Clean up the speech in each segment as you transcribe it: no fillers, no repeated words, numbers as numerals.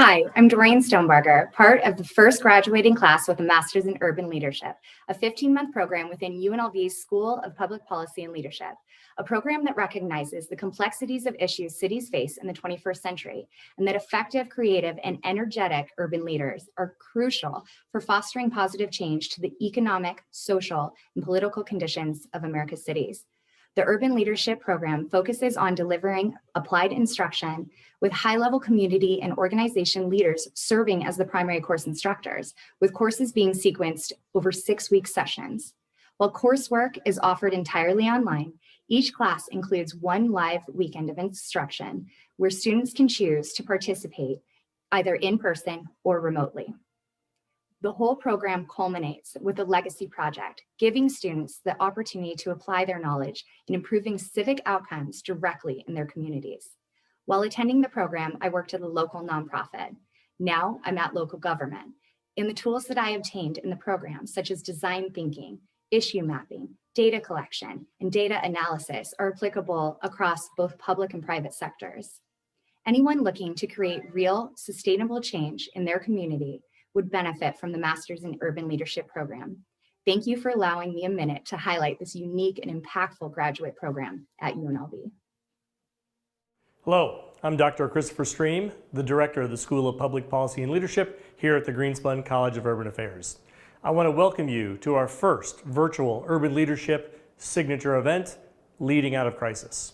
Hi, I'm Doreen Stonebarger, part of the first graduating class with a Master's in Urban Leadership, a 15-month program within UNLV's School of Public Policy and Leadership, a program that recognizes the complexities of issues cities face in the 21st century, and that effective, creative, and energetic urban leaders are crucial for fostering positive change to the economic, social, and political conditions of America's cities. The Urban Leadership Program focuses on delivering applied instruction with high-level community and organization leaders serving as the primary course instructors, with courses being sequenced over 6-week sessions. While coursework is offered entirely online, each class includes one live weekend of instruction where students can choose to participate either in person or remotely. The whole program culminates with a legacy project, giving students the opportunity to apply their knowledge in improving civic outcomes directly in their communities. While attending the program, I worked at a local nonprofit. Now I'm at local government. And the tools that I obtained in the program, such as design thinking, issue mapping, data collection, and data analysis, are applicable across both public and private sectors. Anyone looking to create real, sustainable change in their community would benefit from the Masters in Urban Leadership Program. Thank you for allowing me a minute to highlight this unique and impactful graduate program at UNLV. Hello, I'm Dr. Christopher Stream, the Director of the School of Public Policy and Leadership here at the Greenspun College of Urban Affairs. I want to welcome you to our first virtual Urban Leadership signature event, Leading Out of Crisis.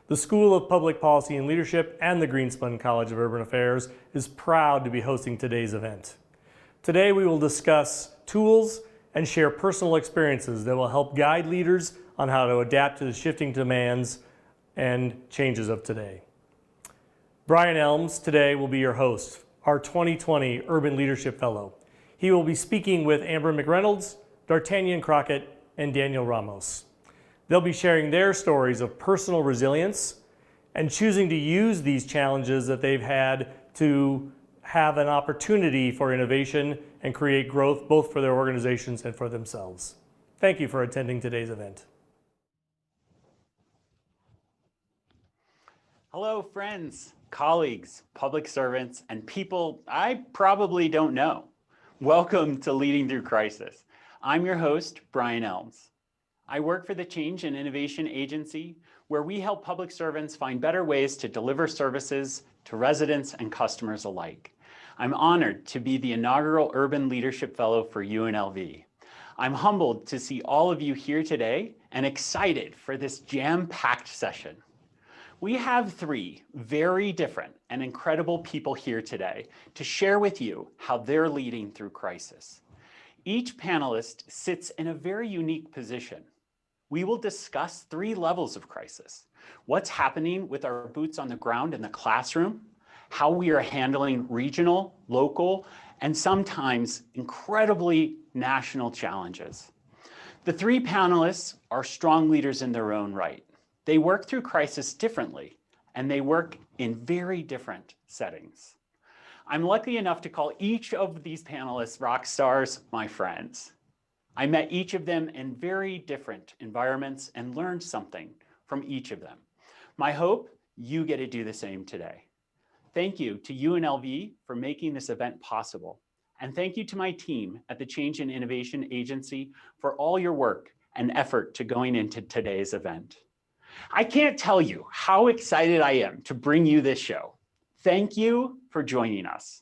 The School of Public Policy and Leadership and the Greenspun College of Urban Affairs is proud to be hosting today's event. Today we will discuss tools and share personal experiences that will help guide leaders on how to adapt to the shifting demands and changes of today. Brian Elms today will be your host, our 2020 Urban Leadership Fellow. He will be speaking with Amber McReynolds, D'Artagnan Crockett, and Daniel Ramos. They'll be sharing their stories of personal resilience and choosing to use these challenges that they've had to have an opportunity for innovation and create growth both for their organizations and for themselves. Thank you for attending today's event. Hello, friends, colleagues, public servants, and people I probably don't know. Welcome to Leading Through Crisis. I'm your host, Brian Elms. I work for the Change and Innovation Agency, where we help public servants find better ways to deliver services to residents and customers alike. I'm honored to be the inaugural Urban Leadership Fellow for UNLV. I'm humbled to see all of you here today and excited for this jam-packed session. We have 3 very different and incredible people here today to share with you how they're leading through crisis. Each panelist sits in a very unique position. We will discuss 3 levels of crisis: what's happening with our boots on the ground in the classroom, how we are handling regional, local, and sometimes incredibly national challenges. The 3 panelists are strong leaders in their own right. They work through crisis differently, and they work in very different settings. I'm lucky enough to call each of these panelists rock stars my friends. I met each of them in very different environments and learned something from each of them. My hope, you get to do the same today. Thank you to UNLV for making this event possible. And thank you to my team at the Change and Innovation Agency for all your work and effort to going into today's event. I can't tell you how excited I am to bring you this show. Thank you for joining us.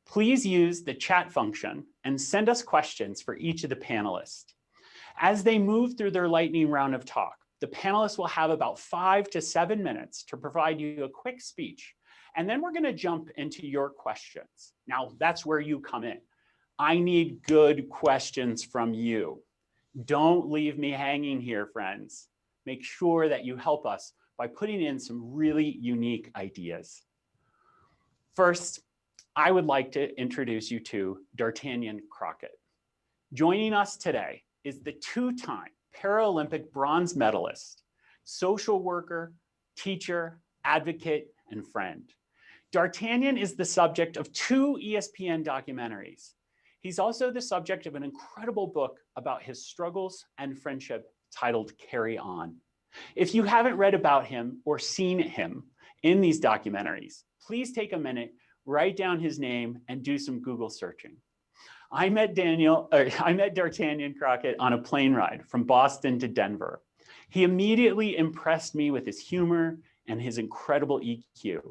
Please use the chat function and send us questions for each of the panelists. As they move through their lightning round of talk, the panelists will have about 5 to 7 minutes to provide you a quick speech, and then we're going to jump into your questions. Now, that's where you come in. I need good questions from you. Don't leave me hanging here, friends. Make sure that you help us by putting in some really unique ideas. First, I would like to introduce you to D'Artagnan Crockett. Joining us today is the 2-time Paralympic bronze medalist, social worker, teacher, advocate, and friend. D'Artagnan is the subject of 2 ESPN documentaries. He's also the subject of an incredible book about his struggles and friendship titled Carry On. If you haven't read about him or seen him in these documentaries, please take a minute, write down his name, and do some Google searching. I met D'Artagnan Crockett on a plane ride from Boston to Denver. He immediately impressed me with his humor and his incredible EQ.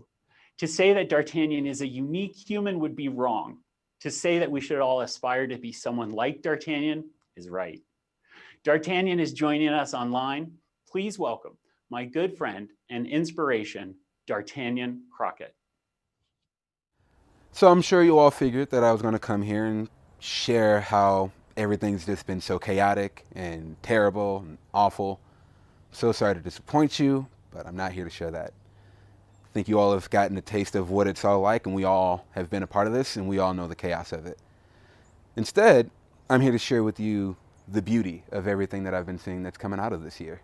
To say that D'Artagnan is a unique human would be wrong. To say that we should all aspire to be someone like D'Artagnan is right. D'Artagnan is joining us online. Please welcome my good friend and inspiration, D'Artagnan Crockett. So I'm sure you all figured that I was going to come here and share how everything's just been so chaotic and terrible and awful. So sorry to disappoint you, but I'm not here to share that. I think you all have gotten a taste of what it's all like, and we all have been a part of this, and we all know the chaos of it. Instead, I'm here to share with you the beauty of everything that I've been seeing that's coming out of this year.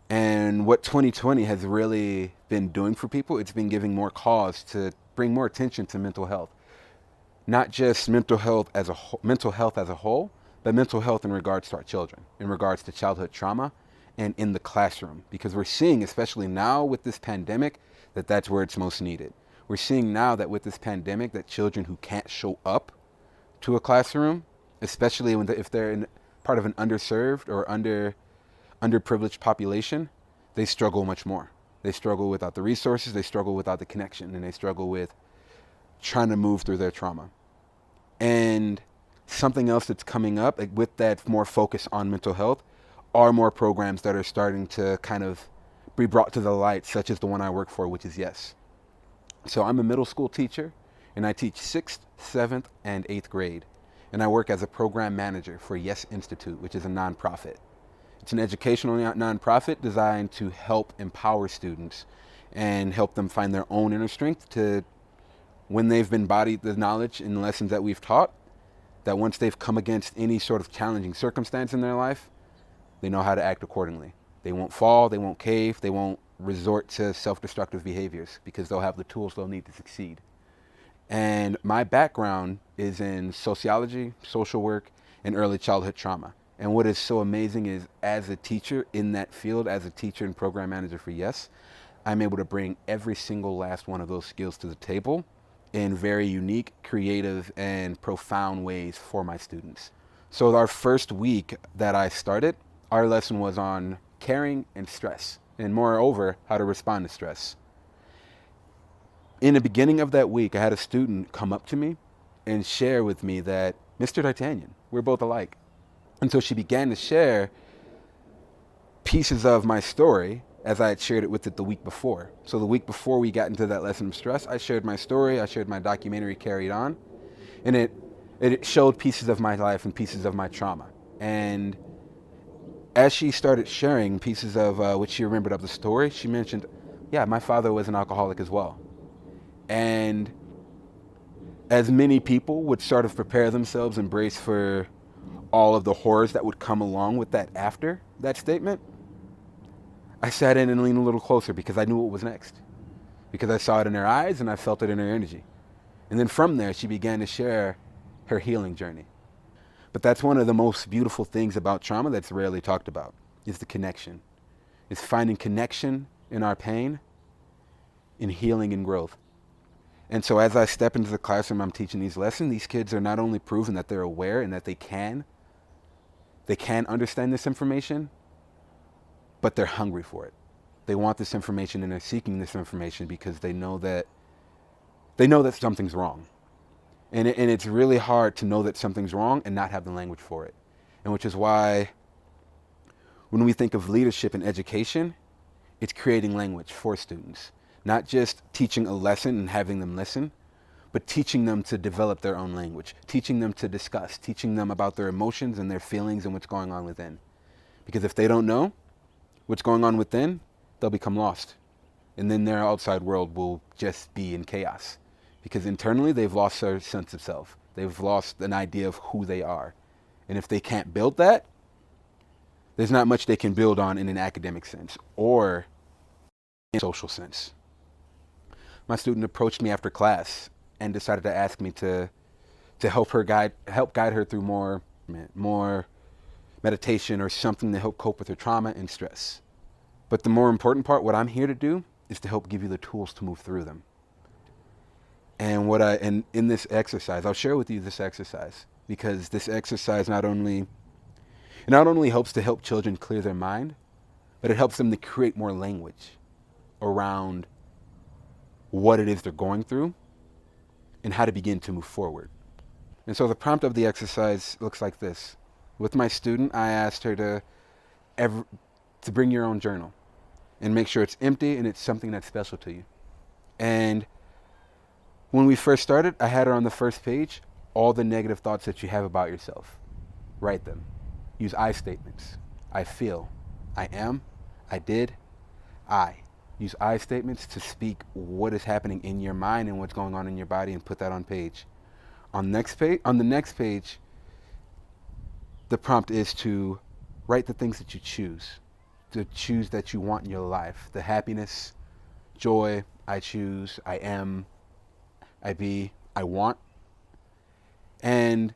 And what 2020 has really been doing for people, it's been giving more cause to bring more attention to mental health. Not just mental health as a whole, but mental health in regards to our children, in regards to childhood trauma, and in the classroom. Because we're seeing, especially now with this pandemic, that that's where it's most needed. We're seeing now that with this pandemic, that children who can't show up to a classroom, especially if they're part of an underserved or underprivileged population, they struggle much more. They struggle without the resources, they struggle without the connection, and they struggle with trying to move through their trauma. And something else that's coming up, like with that more focus on mental health, are more programs that are starting to kind of be brought to the light, such as the one I work for, which is YES. So I'm a middle school teacher, and I teach 6th, 7th, and 8th grade. And I work as a program manager for YES Institute, which is a nonprofit. It's an educational nonprofit designed to help empower students and help them find their own inner strength to, when they've embodied the knowledge and lessons that we've taught, that once they've come against any sort of challenging circumstance in their life, they know how to act accordingly. They won't fall, they won't cave, they won't resort to self-destructive behaviors because they'll have the tools they'll need to succeed. And my background is in sociology, social work, and early childhood trauma. And what is so amazing is, as a teacher in that field, as a teacher and program manager for YES, I'm able to bring every single last one of those skills to the table in very unique, creative, and profound ways for my students. So our first week that I started, our lesson was on caring and stress, and moreover, how to respond to stress. In the beginning of that week, I had a student come up to me and share with me that, Mr. D'Artagnan, we're both alike. And so she began to share pieces of my story as I had shared it with it the week before. So the week before we got into that lesson of stress, I shared my story, I shared my documentary Carried On, and it showed pieces of my life and pieces of my trauma. And as she started sharing pieces of what she remembered of the story, she mentioned, yeah, my father was an alcoholic as well. And as many people would sort of prepare themselves and brace for all of the horrors that would come along with that after that statement, I sat in and leaned a little closer because I knew what was next. Because I saw it in her eyes and I felt it in her energy. And then from there, she began to share her healing journey. But that's one of the most beautiful things about trauma that's rarely talked about, is the connection. It's finding connection in our pain, in healing and growth. And so as I step into the classroom, I'm teaching these lessons, these kids are not only proven that they're aware and that they can understand this information, but they're hungry for it. They want this information and they're seeking this information because they know that something's wrong. And it's really hard to know that something's wrong and not have the language for it. And which is why when we think of leadership in education, it's creating language for students. Not just teaching a lesson and having them listen, but teaching them to develop their own language, teaching them to discuss, teaching them about their emotions and their feelings and what's going on within. Because if they don't know what's going on within, they'll become lost. And then their outside world will just be in chaos. Because internally, they've lost their sense of self. They've lost an idea of who they are. And if they can't build that, there's not much they can build on in an academic sense or in a social sense. My student approached me after class and decided to ask me to help guide her through more meditation or something to help cope with her trauma and stress. But the more important part, what I'm here to do, is to help give you the tools to move through them. And And in this exercise, I'll share with you this exercise, because this exercise not only helps to help children clear their mind, but it helps them to create more language around what it is they're going through and how to begin to move forward. And so the prompt of the exercise looks like this. With my student, I asked her to bring your own journal and make sure it's empty and it's something that's special to you. And when we first started, I had her on the first page, all the negative thoughts that you have about yourself. Write them. Use I statements. I feel. I am. I did. I. Use I statements to speak what is happening in your mind and what's going on in your body, and put that on page. On the next page, the prompt is to write the things that you choose. To choose that you want in your life. The happiness, joy, I choose, I am, I be, I want. And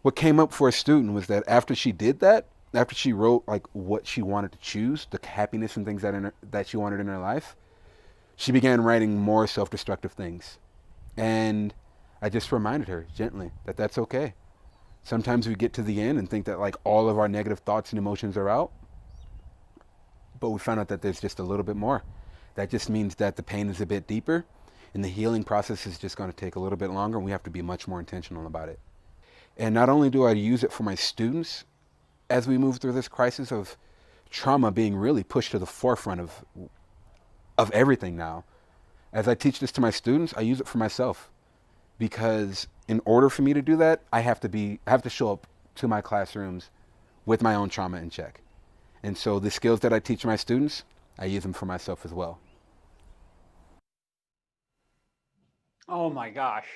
what came up for a student was that after she did that, after she wrote like what she wanted to choose, the happiness and things that she wanted in her life, she began writing more self-destructive things. And I just reminded her gently that that's okay. Sometimes we get to the end and think that like all of our negative thoughts and emotions are out, but we found out that there's just a little bit more. That just means that the pain is a bit deeper, and the healing process is just going to take a little bit longer, and we have to be much more intentional about it. And not only do I use it for my students as we move through this crisis of trauma being really pushed to the forefront of everything now, as I teach this to my students, I use it for myself. Because in order for me to do that, I have to show up to my classrooms with my own trauma in check. And so the skills that I teach my students, I use them for myself as well. Oh my gosh.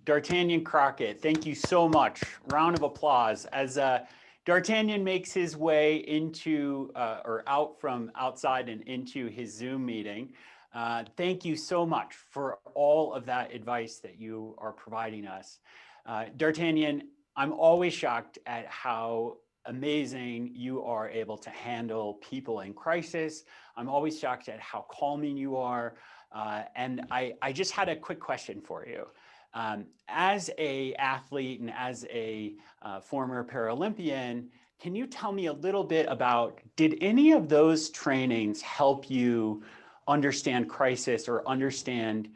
D'Artagnan Crockett, thank you so much. Round of applause. As D'Artagnan makes his way into or out from outside and into his Zoom meeting, thank you so much for all of that advice that you are providing us. D'Artagnan, I'm always shocked at how amazing you are able to handle people in crisis. I'm always shocked at how calming you are. And I just had a quick question for you. As an athlete and as a former Paralympian, can you tell me a little bit about, did any of those trainings help you understand crisis or understand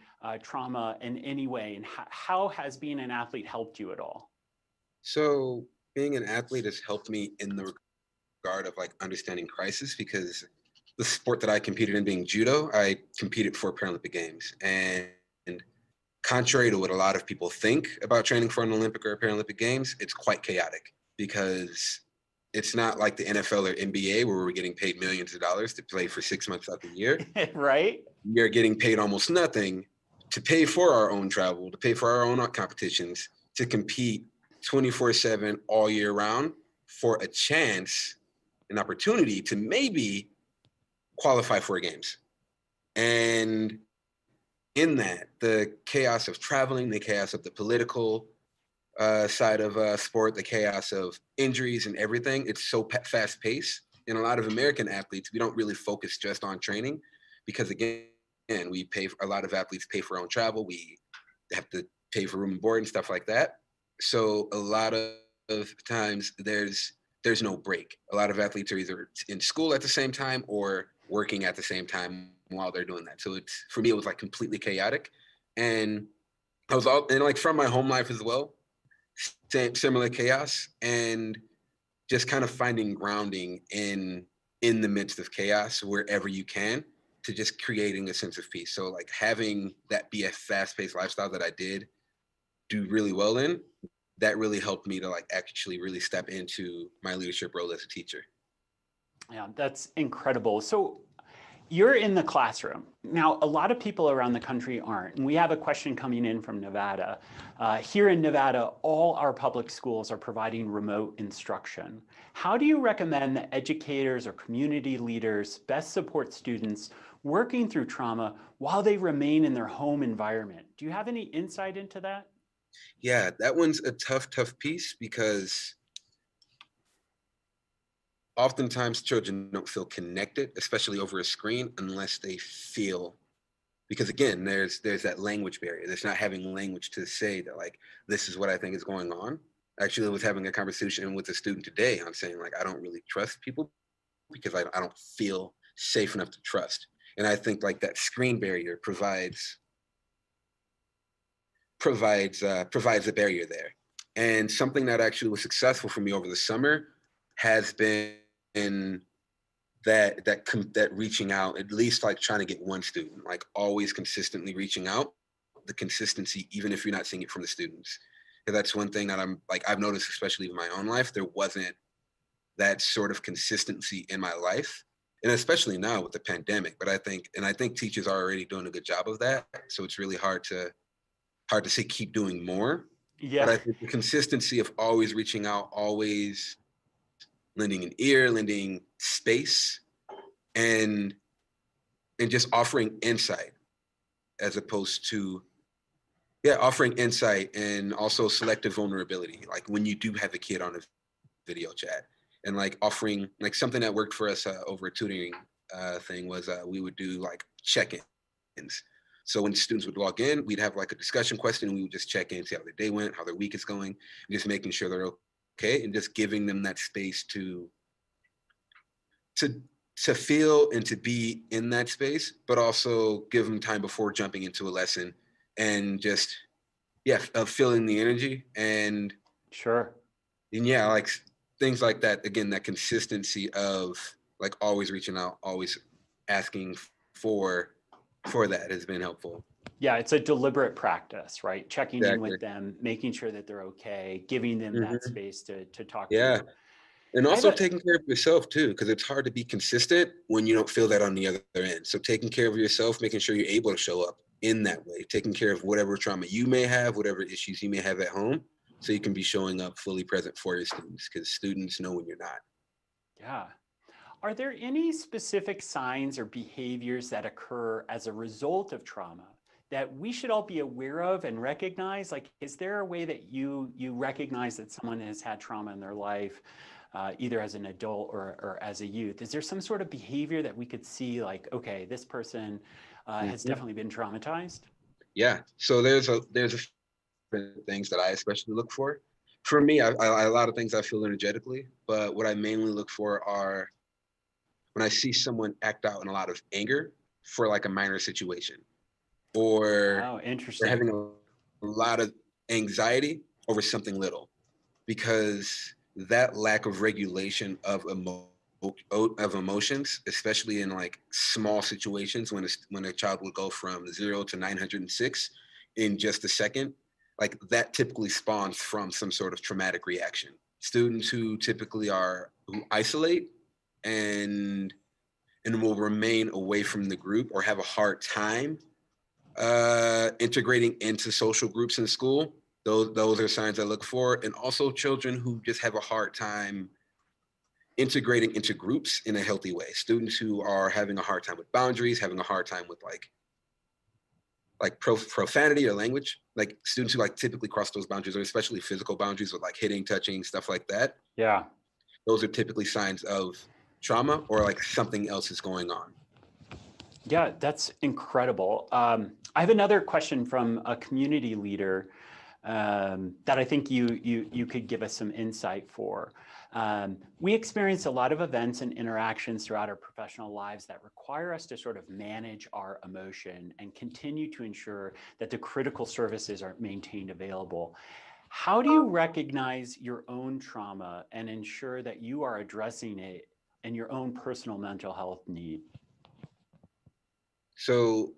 trauma in any way? And how has being an athlete helped you at all? So being an athlete has helped me in the regard of like understanding crisis, because the sport that I competed in being judo, I competed for Paralympic Games. And contrary to what a lot of people think about training for an Olympic or a Paralympic Games, it's quite chaotic, because it's not like the NFL or NBA where we're getting paid millions of dollars to play for 6 months out of the year. Right? We are getting paid almost nothing to pay for our own travel, to pay for our own competitions, to compete 24/7 all year round for a chance, an opportunity to maybe qualify for games. And in that, the chaos of traveling, the chaos of the political side of sport, the chaos of injuries and everything, it's so fast paced. And a lot of American athletes, we don't really focus just on training, because again, a lot of athletes pay for their own travel. We have to pay for room and board and stuff like that. So a lot of times there's no break. A lot of athletes are either in school at the same time or working at the same time while they're doing that. So for me, it was like completely chaotic. And like from my home life as well, similar chaos, and just kind of finding grounding in the midst of chaos wherever you can, to just creating a sense of peace. So like having that be a fast-paced lifestyle that I did do really well in, that really helped me to like actually really step into my leadership role as a teacher. Yeah, that's incredible. So you're in the classroom. Now, a lot of people around the country aren't. And we have a question coming in from Nevada. Here in Nevada, all our public schools are providing remote instruction. How do you recommend that educators or community leaders best support students working through trauma while they remain in their home environment? Do you have any insight into that? Yeah, that one's a tough piece, because oftentimes children don't feel connected, especially over a screen, unless they feel because again, there's that language barrier. There's not having language to say that like, this is what I think is going on. Actually, I was having a conversation with a student today on saying like, I don't really trust people because I don't feel safe enough to trust. And I think like that screen barrier provides a barrier there. And something that actually was successful for me over the summer has been that reaching out, at least like trying to get one student, like always consistently reaching out, the consistency, even if you're not seeing it from the students. Because that's one thing that I've noticed, especially in my own life, there wasn't that sort of consistency in my life. And especially now with the pandemic, but I think teachers are already doing a good job of that. So it's really hard to say keep doing more. Yeah. But I think the consistency of always reaching out, always lending an ear, lending space, and just offering insight as opposed to, offering insight and also selective vulnerability. Like when you do have a kid on a video chat and like offering like something that worked for us over a tutoring thing was we would do like check-ins. So when students would log in, we'd have like a discussion question and we would just check in, see how their day went, how their week is going, and just making sure they're okay and just giving them that space to feel and to be in that space, but also give them time before jumping into a lesson and just, feeling the energy and Sure. And like things like that, again, that consistency of like always reaching out, always asking for that has been helpful. Yeah, it's a deliberate practice, right? Checking in Exactly. with them, making sure that they're okay, giving them that space to talk to Yeah. you. And also taking care of yourself too, because it's hard to be consistent when you don't feel that on the other end. So taking care of yourself, making sure you're able to show up in that way, taking care of whatever trauma you may have, whatever issues you may have at home, so you can be showing up fully present for your students, because students know when you're not. Yeah. Are there any specific signs or behaviors that occur as a result of trauma that we should all be aware of and recognize? Like, is there a way that you recognize that someone has had trauma in their life, either as an adult or as a youth? Is there some sort of behavior that we could see like, okay, this person has definitely been traumatized? Yeah. So there's a few things that I especially look for. For me, I a lot of things I feel energetically, but what I mainly look for are when I see someone act out in a lot of anger for like a minor situation, or Oh, they're interesting. having a lot of anxiety over something little, because that lack of regulation of emotions, especially in like small situations, when a child would go from 0 to 906 in just a second, like that typically spawns from some sort of traumatic reaction. Students who who isolate and will remain away from the group or have a hard time integrating into social groups in school, those are signs I look for. And also children who just have a hard time integrating into groups in a healthy way. Students who are having a hard time with boundaries, having a hard time with profanity or language, like students who like typically cross those boundaries, or especially physical boundaries with like hitting, touching, stuff like that. Yeah. Those are typically signs of trauma or like something else is going on. Yeah, that's incredible. I have another question from a community leader that I think you could give us some insight for. We experience a lot of events and interactions throughout our professional lives that require us to sort of manage our emotion and continue to ensure that the critical services are maintained available. How do you recognize your own trauma and ensure that you are addressing it and your own personal mental health need? So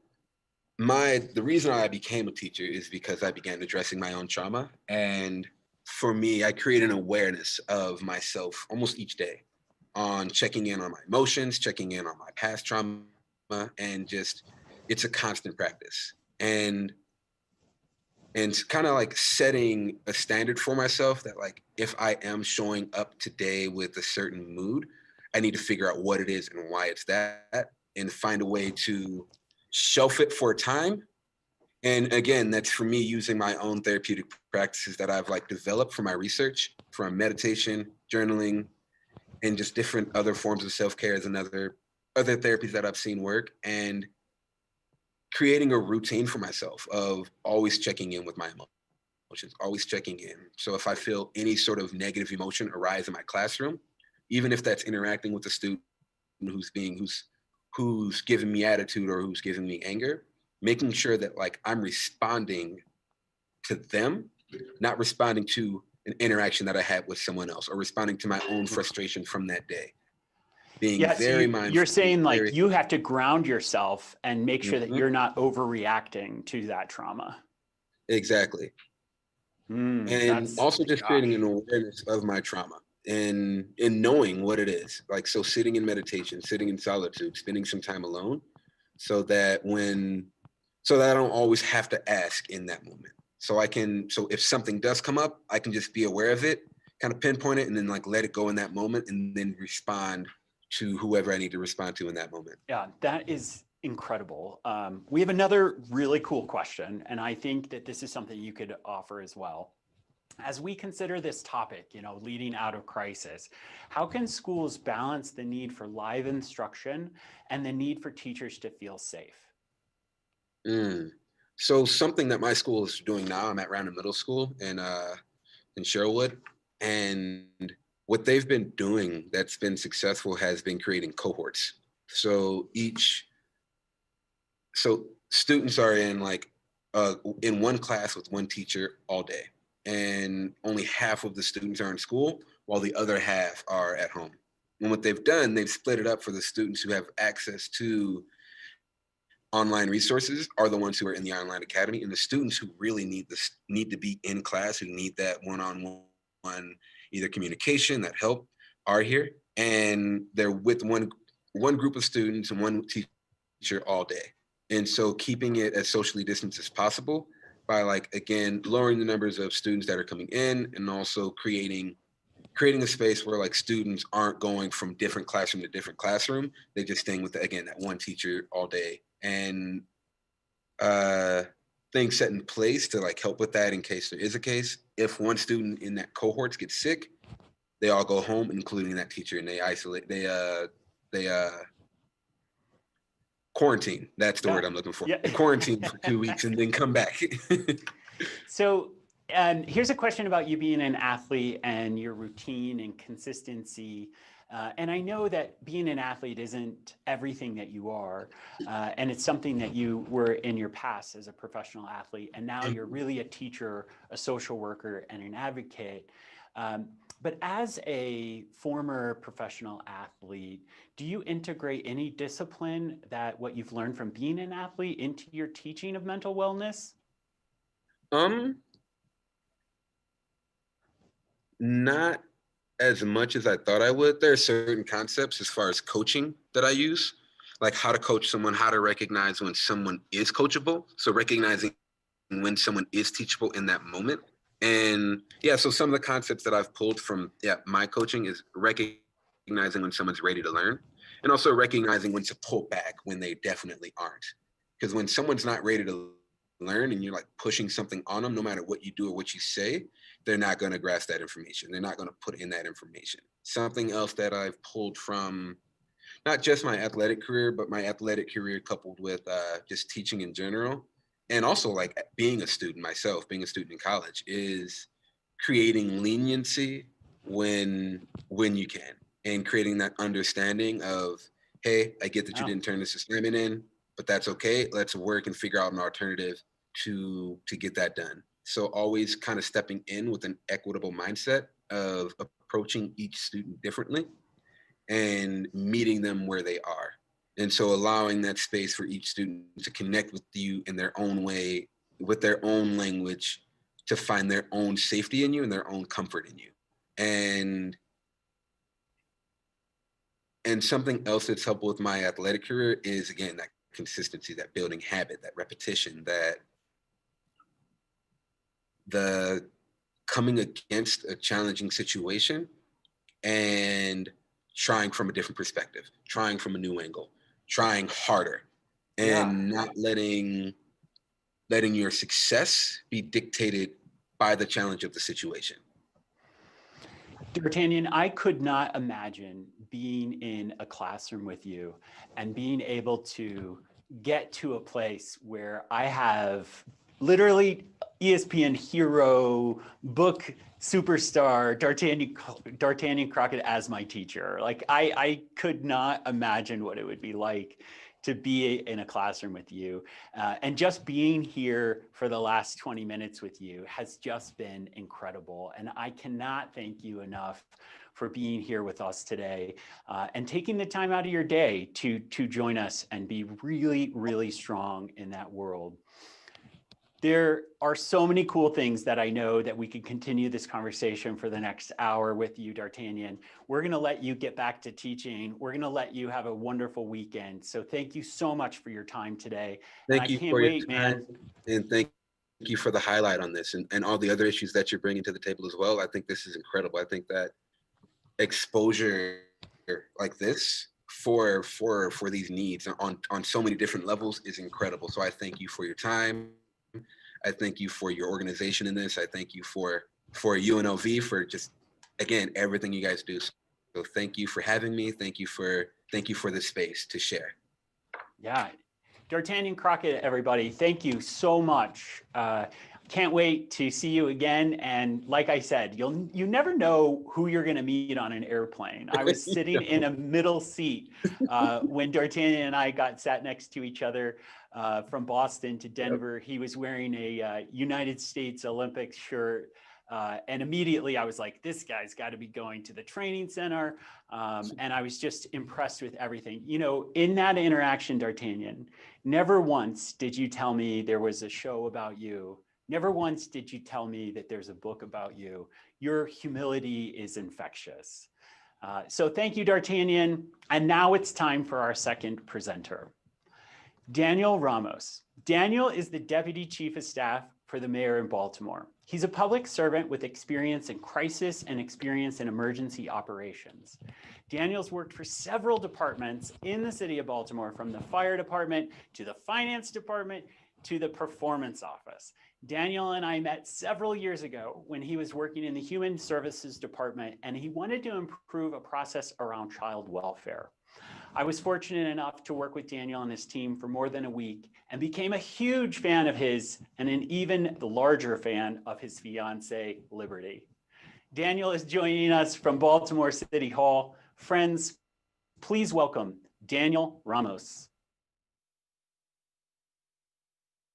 the reason I became a teacher is because I began addressing my own trauma. And for me, I create an awareness of myself almost each day on checking in on my emotions, checking in on my past trauma, and just, it's a constant practice. And kind of like setting a standard for myself that like, if I am showing up today with a certain mood, I need to figure out what it is and why it's that, and find a way to shelf it for a time. And again, that's for me using my own therapeutic practices that I've like developed for my research, from meditation, journaling, and just different other forms of self-care as other therapies that I've seen work. And creating a routine for myself of always checking in with my emotions, always checking in. So if I feel any sort of negative emotion arise in my classroom, even if that's interacting with a student who's giving me attitude or who's giving me anger, making sure that like I'm responding to them, not responding to an interaction that I had with someone else or responding to my own frustration from that day. Being Yeah, so very mindful. you're saying like very, you have to ground yourself and make sure that Mhm. you're not overreacting to that trauma. Exactly. And also just creating gosh. an awareness of my trauma and knowing what it is. Like, so sitting in meditation, sitting in solitude, spending some time alone so that I don't always have to ask in that moment. So if something does come up, I can just be aware of it, kind of pinpoint it, and then like let it go in that moment and then respond to whoever I need to respond to in that moment. Yeah, that is incredible. We have another really cool question, and I think that this is something you could offer as well. As we consider this topic, leading out of crisis, how can schools balance the need for live instruction and the need for teachers to feel safe? So something that my school is doing now, I'm at Rounded Middle School in Sherwood, and what they've been doing that's been successful has been creating cohorts. So students are in one class with one teacher all day, and only half of the students are in school while the other half are at home. And what they've done, they've split it up for the students who have access to online resources are the ones who are in the online academy, and the students who really need to be in class, who need that one-on-one either communication, that help, are here, and they're with one group of students and one teacher all day. And so keeping it as socially distanced as possible by again lowering the numbers of students that are coming in, and also creating a space where students aren't going from different classroom to different classroom. They're just staying with that one teacher all day, and things set in place to help with that in case there is a case. If one student in that cohort gets sick, they all go home, including that teacher, and they isolate. They quarantine. That's the word I'm looking for. Yeah. Quarantine for 2 weeks and then come back. So here's a question about you being an athlete and your routine and consistency. And I know that being an athlete isn't everything that you are, and it's something that you were in your past as a professional athlete, and now you're really a teacher, a social worker, and an advocate. But as a former professional athlete, do you integrate any discipline that what you've learned from being an athlete into your teaching of mental wellness? Not as much as I thought I would. There are certain concepts as far as coaching that I use, like how to coach someone, how to recognize when someone is coachable. So recognizing when someone is teachable in that moment. And yeah, so some of the concepts that I've pulled from my coaching is recognizing when someone's ready to learn, and also recognizing when to pull back when they definitely aren't. Because when someone's not ready to learn and you're pushing something on them, no matter what you do or what you say, they're not going to grasp that information. They're not going to put in that information. Something else that I've pulled from not just my athletic career, but my athletic career coupled with just teaching in general, and also being a student myself, being a student in college, is creating leniency when you can, and creating that understanding of, hey, I get that you didn't turn this assignment in, but that's okay. Let's work and figure out an alternative to get that done. So always kind of stepping in with an equitable mindset of approaching each student differently and meeting them where they are. And so allowing that space for each student to connect with you in their own way, with their own language, to find their own safety in you and their own comfort in you. And something else that's helped with my athletic career is, again, that consistency, that building habit, that repetition, that the coming against a challenging situation and trying from a different perspective, trying from a new angle, trying harder, and not letting your success be dictated by the challenge of the situation. D'Artagnan, I could not imagine being in a classroom with you and being able to get to a place where I have literally ESPN hero, book superstar, D'Artagnan Crockett as my teacher. Like I could not imagine what it would be like to be in a classroom with you. And just being here for the last 20 minutes with you has just been incredible. And I cannot thank you enough for being here with us today and taking the time out of your day to join us and be really, really strong in that world. There are so many cool things that I know that we could continue this conversation for the next hour with you, D'Artagnan. We're going to let you get back to teaching. We're going to let you have a wonderful weekend. So thank you so much for your time today. Thank you for your time, and thank you for the highlight on this and all the other issues that you're bringing to the table as well. I think this is incredible. I think that exposure like this for these needs on so many different levels is incredible. So I thank you for your time. I thank you for your organization in this. I thank you for UNLV for just, again, everything you guys do. So thank you for having me. Thank you for this space to share. Yeah. D'Artagnan Crockett, everybody, thank you so much. Can't wait to see you again. And like I said, you never know who you're going to meet on an airplane. I was sitting in a middle seat when D'Artagnan and I sat next to each other from Boston to Denver. He was wearing a United States Olympics shirt. And immediately I was like, this guy's got to be going to the training center. And I was just impressed with everything. You know, in that interaction, D'Artagnan, never once did you tell me there was a show about you. Never once did you tell me that there's a book about you. Your humility is infectious. So thank you, D'Artagnan. And now it's time for our second presenter, Daniel Ramos. Daniel is the Deputy Chief of Staff for the Mayor in Baltimore. He's a public servant with experience in crisis and experience in emergency operations. Daniel's worked for several departments in the city of Baltimore, from the fire department to the finance department to the performance office. Daniel and I met several years ago when he was working in the Human Services Department, and he wanted to improve a process around child welfare. I was fortunate enough to work with Daniel and his team for more than a week and became a huge fan of his and an even larger fan of his fiancée, Liberty. Daniel is joining us from Baltimore City Hall. Friends, please welcome Daniel Ramos.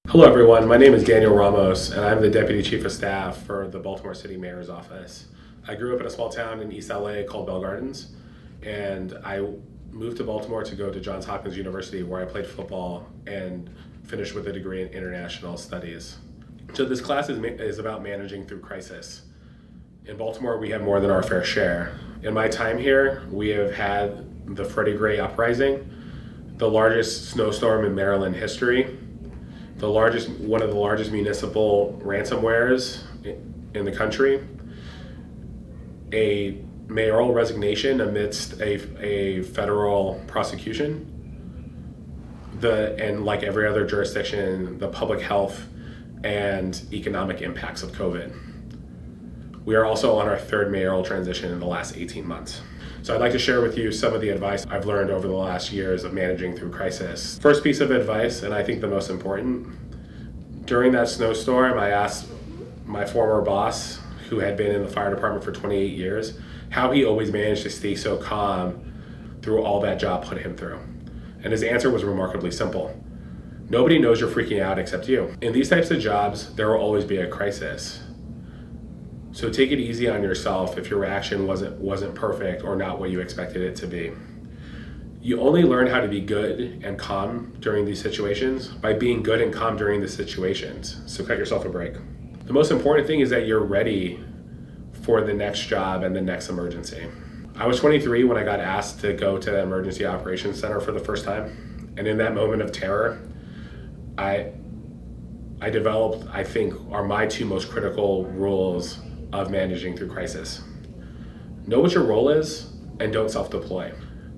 Hello, everyone. My name is Daniel Ramos, and I'm the Deputy Chief of Staff for the Baltimore City Mayor's Office. I grew up in a small town in East LA called Bell Gardens, and I moved to Baltimore to go to Johns Hopkins University, where I played football and finished with a degree in international studies. So this class is about managing through crisis. In Baltimore, we have more than our fair share. In my time here, we have had the Freddie Gray uprising, the largest snowstorm in Maryland history, one of the largest municipal ransomwares in the country, a mayoral resignation amidst a federal prosecution, and like every other jurisdiction, the public health and economic impacts of COVID. We are also on our third mayoral transition in the last 18 months. So I'd like to share with you some of the advice I've learned over the last years of managing through crisis. First piece of advice, and I think the most important, during that snowstorm, I asked my former boss, who had been in the fire department for 28 years, how he always managed to stay so calm through all that job put him through. And his answer was remarkably simple. Nobody knows you're freaking out except you. In these types of jobs, there will always be a crisis. So take it easy on yourself if your reaction wasn't perfect or not what you expected it to be. You only learn how to be good and calm during these situations by being good and calm during the situations. So cut yourself a break. The most important thing is that you're ready for the next job and the next emergency. I was 23 when I got asked to go to the Emergency Operations Center for the first time. And in that moment of terror, I developed, I think, are my two most critical rules of managing through crisis. Know what your role is and don't self-deploy.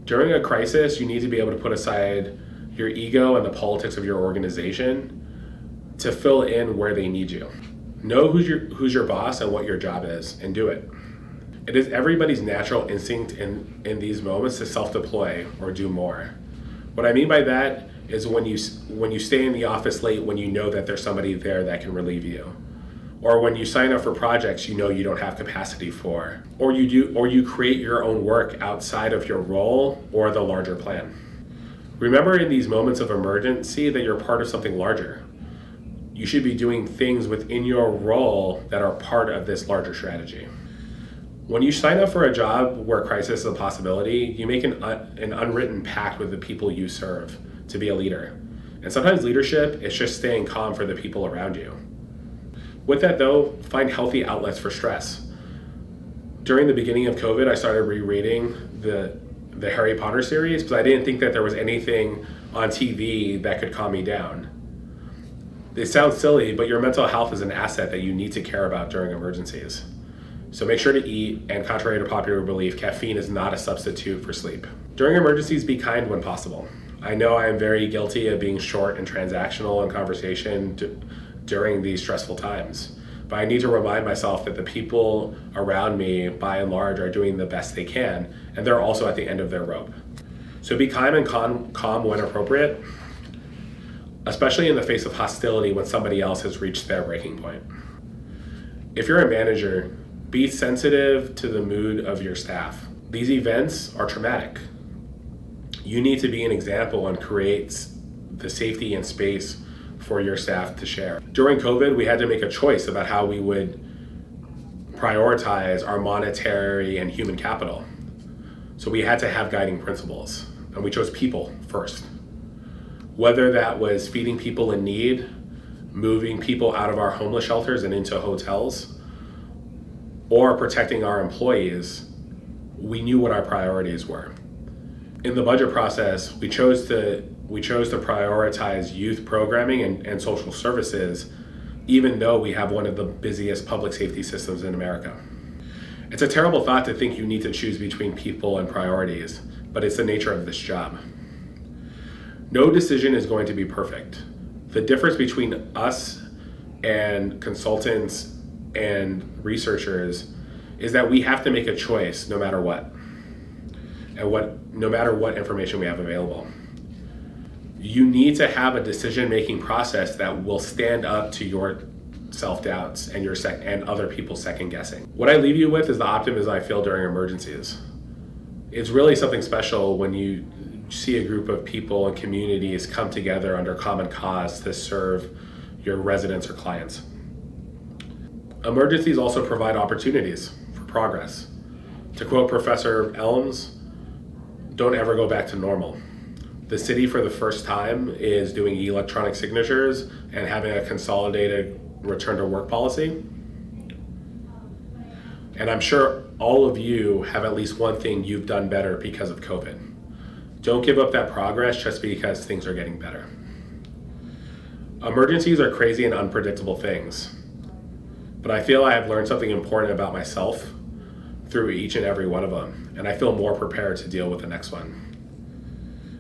During a crisis, you need to be able to put aside your ego and the politics of your organization to fill in where they need you. Know who's your boss and what your job is, and do it. It is everybody's natural instinct in these moments to self-deploy or do more. What I mean by that is when you stay in the office late when you know that there's somebody there that can relieve you, or when you sign up for projects you know you don't have capacity for, or you create your own work outside of your role or the larger plan. Remember in these moments of emergency that you're part of something larger. You should be doing things within your role that are part of this larger strategy. When you sign up for a job where crisis is a possibility, you make an unwritten pact with the people you serve to be a leader. And sometimes leadership is just staying calm for the people around you. With that though, find healthy outlets for stress. During the beginning of COVID, I started rereading the Harry Potter series because I didn't think that there was anything on TV that could calm me down. It sounds silly, but your mental health is an asset that you need to care about during emergencies. So make sure to eat, and contrary to popular belief, caffeine is not a substitute for sleep. During emergencies, be kind when possible. I know I am very guilty of being short and transactional in conversation during these stressful times, but I need to remind myself that the people around me, by and large, are doing the best they can, and they're also at the end of their rope. So be kind and calm when appropriate, especially in the face of hostility when somebody else has reached their breaking point. If you're a manager, be sensitive to the mood of your staff. These events are traumatic. You need to be an example and create the safety and space for your staff to share. During COVID, we had to make a choice about how we would prioritize our monetary and human capital. So we had to have guiding principles, and we chose people first. Whether that was feeding people in need, moving people out of our homeless shelters and into hotels, or protecting our employees, we knew what our priorities were. In the budget process, we chose to prioritize youth programming and social services, even though we have one of the busiest public safety systems in America. It's a terrible thought to think you need to choose between people and priorities, but it's the nature of this job. No decision is going to be perfect. The difference between us and consultants and researchers is that we have to make a choice no matter what, and no matter what information we have available. You need to have a decision-making process that will stand up to your self-doubts and and other people's second-guessing. What I leave you with is the optimism I feel during emergencies. It's really something special when you see a group of people and communities come together under common cause to serve your residents or clients. Emergencies also provide opportunities for progress. To quote Professor Elms, don't ever go back to normal. The city for the first time is doing electronic signatures and having a consolidated return to work policy. And I'm sure all of you have at least one thing you've done better because of COVID. Don't give up that progress just because things are getting better. Emergencies are crazy and unpredictable things, but I feel I have learned something important about myself through each and every one of them, and I feel more prepared to deal with the next one.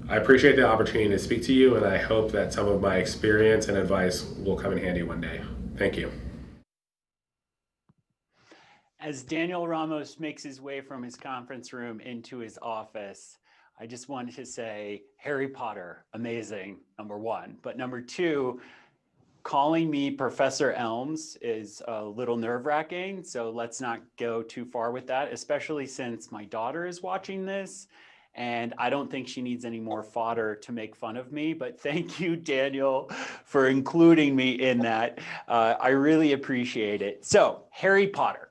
I appreciate the opportunity to speak to you, and I hope that some of my experience and advice will come in handy one day. Thank you. As Daniel Ramos makes his way from his conference room into his office, I just wanted to say, Harry Potter, amazing, number one. But number two, calling me Professor Elms is a little nerve-wracking, so let's not go too far with that, especially since my daughter is watching this, and I don't think she needs any more fodder to make fun of me. But thank you, Daniel, for including me in that. I really appreciate it. So, Harry Potter.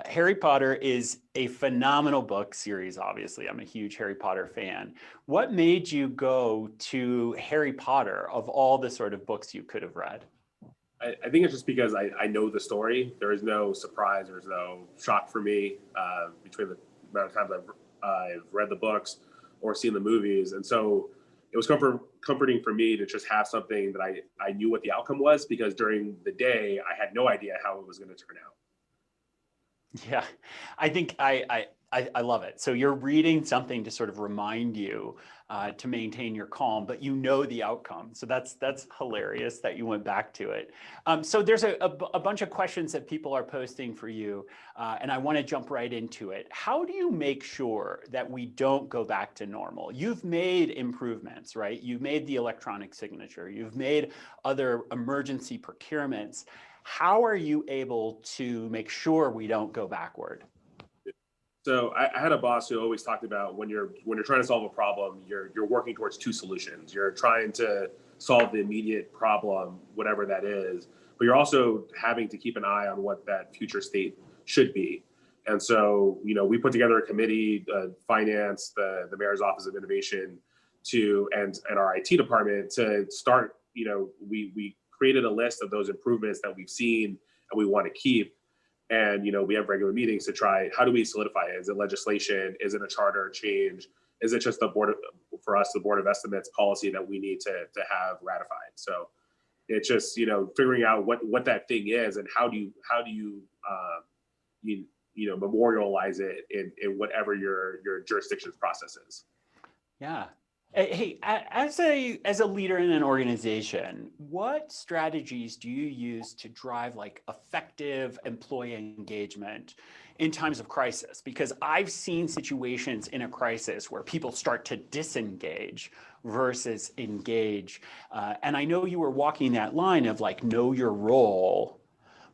Harry Potter is a phenomenal book series, obviously. I'm a huge Harry Potter fan. What made you go to Harry Potter of all the sort of books you could have read? I think it's just because I know the story. There is no surprise, there's no shock for me between the amount of times I've read the books or seen the movies. And so it was comforting for me to just have something that I knew what the outcome was, because during the day, I had no idea how it was going to turn out. Yeah, I think I I love it. So you're reading something to sort of remind you to maintain your calm, but you know the outcome. So that's hilarious that you went back to it. So there's a bunch of questions that people are posting for you, and I want to jump right into it. How do you make sure that we don't go back to normal? You've made improvements, right? You've made the electronic signature. You've made other emergency procurements. How are you able to make sure we don't go backward? So I had a boss who always talked about when you're trying to solve a problem, you're working towards two solutions. You're trying to solve the immediate problem, whatever that is, but you're also having to keep an eye on what that future state should be. And so, we put together a committee, finance, the mayor's office of innovation, and our IT department to start. We created a list of those improvements that we've seen and we want to keep. And, we have regular meetings to try, how do we solidify it? Is it legislation? Is it a charter change? Is it just the Board of Estimates policy that we need to have ratified? So it's just, figuring out what that thing is and how do you memorialize it in whatever your jurisdiction's process is. Yeah. Hey, as a leader in an organization, what strategies do you use to drive like effective employee engagement in times of crisis? Because I've seen situations in a crisis where people start to disengage versus engage. And I know you were walking that line of like, know your role,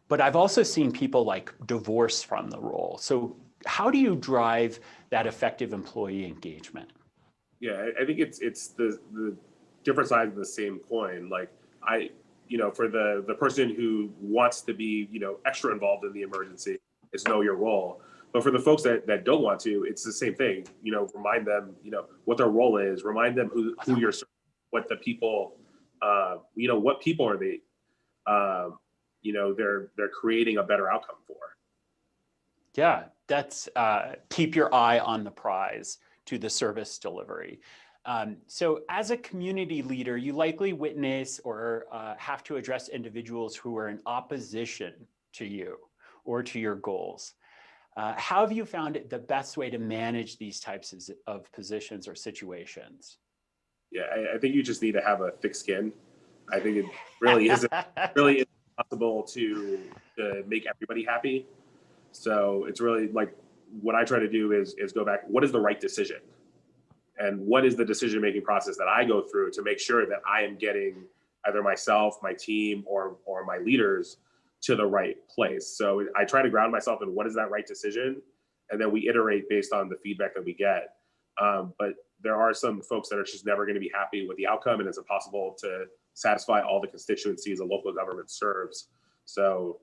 but I've also seen people like divorce from the role. So how do you drive that effective employee engagement? Yeah, I think it's the different sides of the same coin. Like for the person who wants to be, extra involved in the emergency, it's know your role. But for the folks that don't want to, it's the same thing. Remind them, what their role is. Remind them who you're serving, what the people, what people are they, they're creating a better outcome for. Yeah, that's keep your eye on the prize to the service delivery. So as a community leader, you likely witness or have to address individuals who are in opposition to you or to your goals. How have you found it the best way to manage these types of positions or situations? Yeah, I think you just need to have a thick skin. I think it really isn't possible to make everybody happy. So it's really like, what I try to do is go back, what is the right decision? And what is the decision-making process that I go through to make sure that I am getting either myself, my team, or my leaders to the right place? So I try to ground myself in what is that right decision? And then we iterate based on the feedback that we get. But there are some folks that are just never going to be happy with the outcome, and it's impossible to satisfy all the constituencies a local government serves. So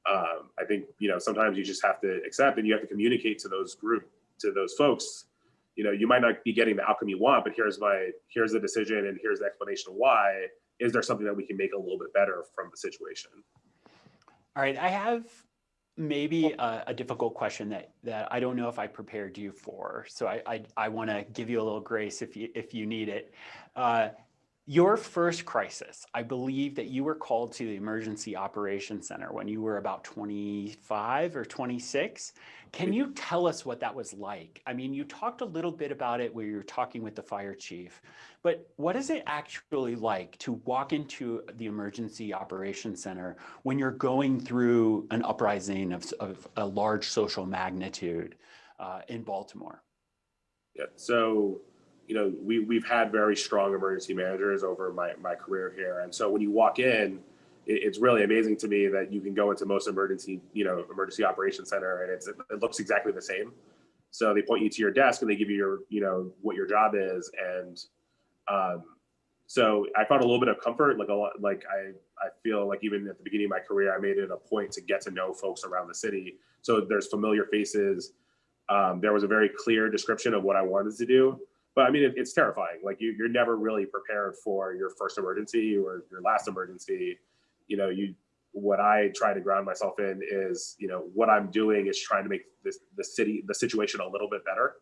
I think, sometimes you just have to accept and you have to communicate to those folks, you might not be getting the outcome you want, but here's the decision and here's the explanation of why. Is there something that we can make a little bit better from the situation? All right, I have maybe a difficult question that I don't know if I prepared you for. So I want to give you a little grace if you need it. Your first crisis, I believe that you were called to the Emergency Operations Center when you were about 25 or 26. Can you tell us what that was like? I mean, you talked a little bit about it where you were talking with the fire chief, but what is it actually like to walk into the Emergency Operations Center when you're going through an uprising of a large social magnitude in Baltimore? Yeah, so we've had very strong emergency managers over my career here. And so when you walk in, it's really amazing to me that you can go into most emergency operations center and it looks exactly the same. So they point you to your desk and they give you what your job is. And so I found a little bit of comfort, I feel like even at the beginning of my career, I made it a point to get to know folks around the city. So there's familiar faces. There was a very clear description of what I wanted to do. But I mean, it's terrifying. Like you're never really prepared for your first emergency or your last emergency. What I try to ground myself in is, what I'm doing is trying to make the situation a little bit better.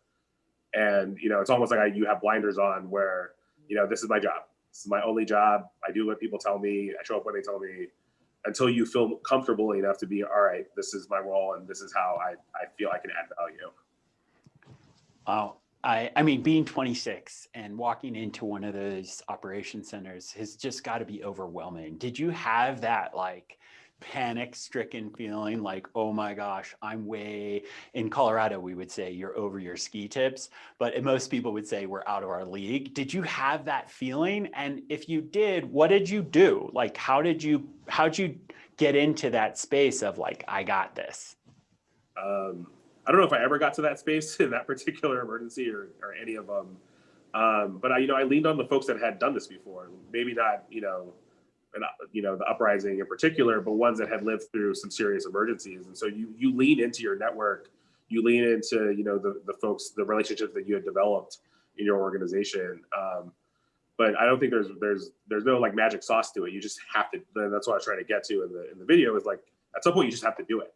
And, it's almost like you have blinders on where, this is my job. This is my only job. I do what people tell me. I show up when they tell me, until you feel comfortable enough to be, all right, this is my role and this is how I feel I can add value. Wow. I mean, being 26 and walking into one of those operation centers has just got to be overwhelming. Did you have that like panic-stricken feeling like, oh my gosh, in Colorado, we would say you're over your ski tips, but most people would say we're out of our league. Did you have that feeling? And if you did, what did you do? Like, how'd you get into that space of like, I got this? I don't know if I ever got to that space in that particular emergency or any of them. But I leaned on the folks that had done this before. Maybe not, the uprising in particular, but ones that had lived through some serious emergencies. And so you lean into your network, you lean into, the folks, the relationships that you had developed in your organization. But I don't think there's no like magic sauce to it. You just have to. That's what I was trying to get to in the video is like at some point you just have to do it.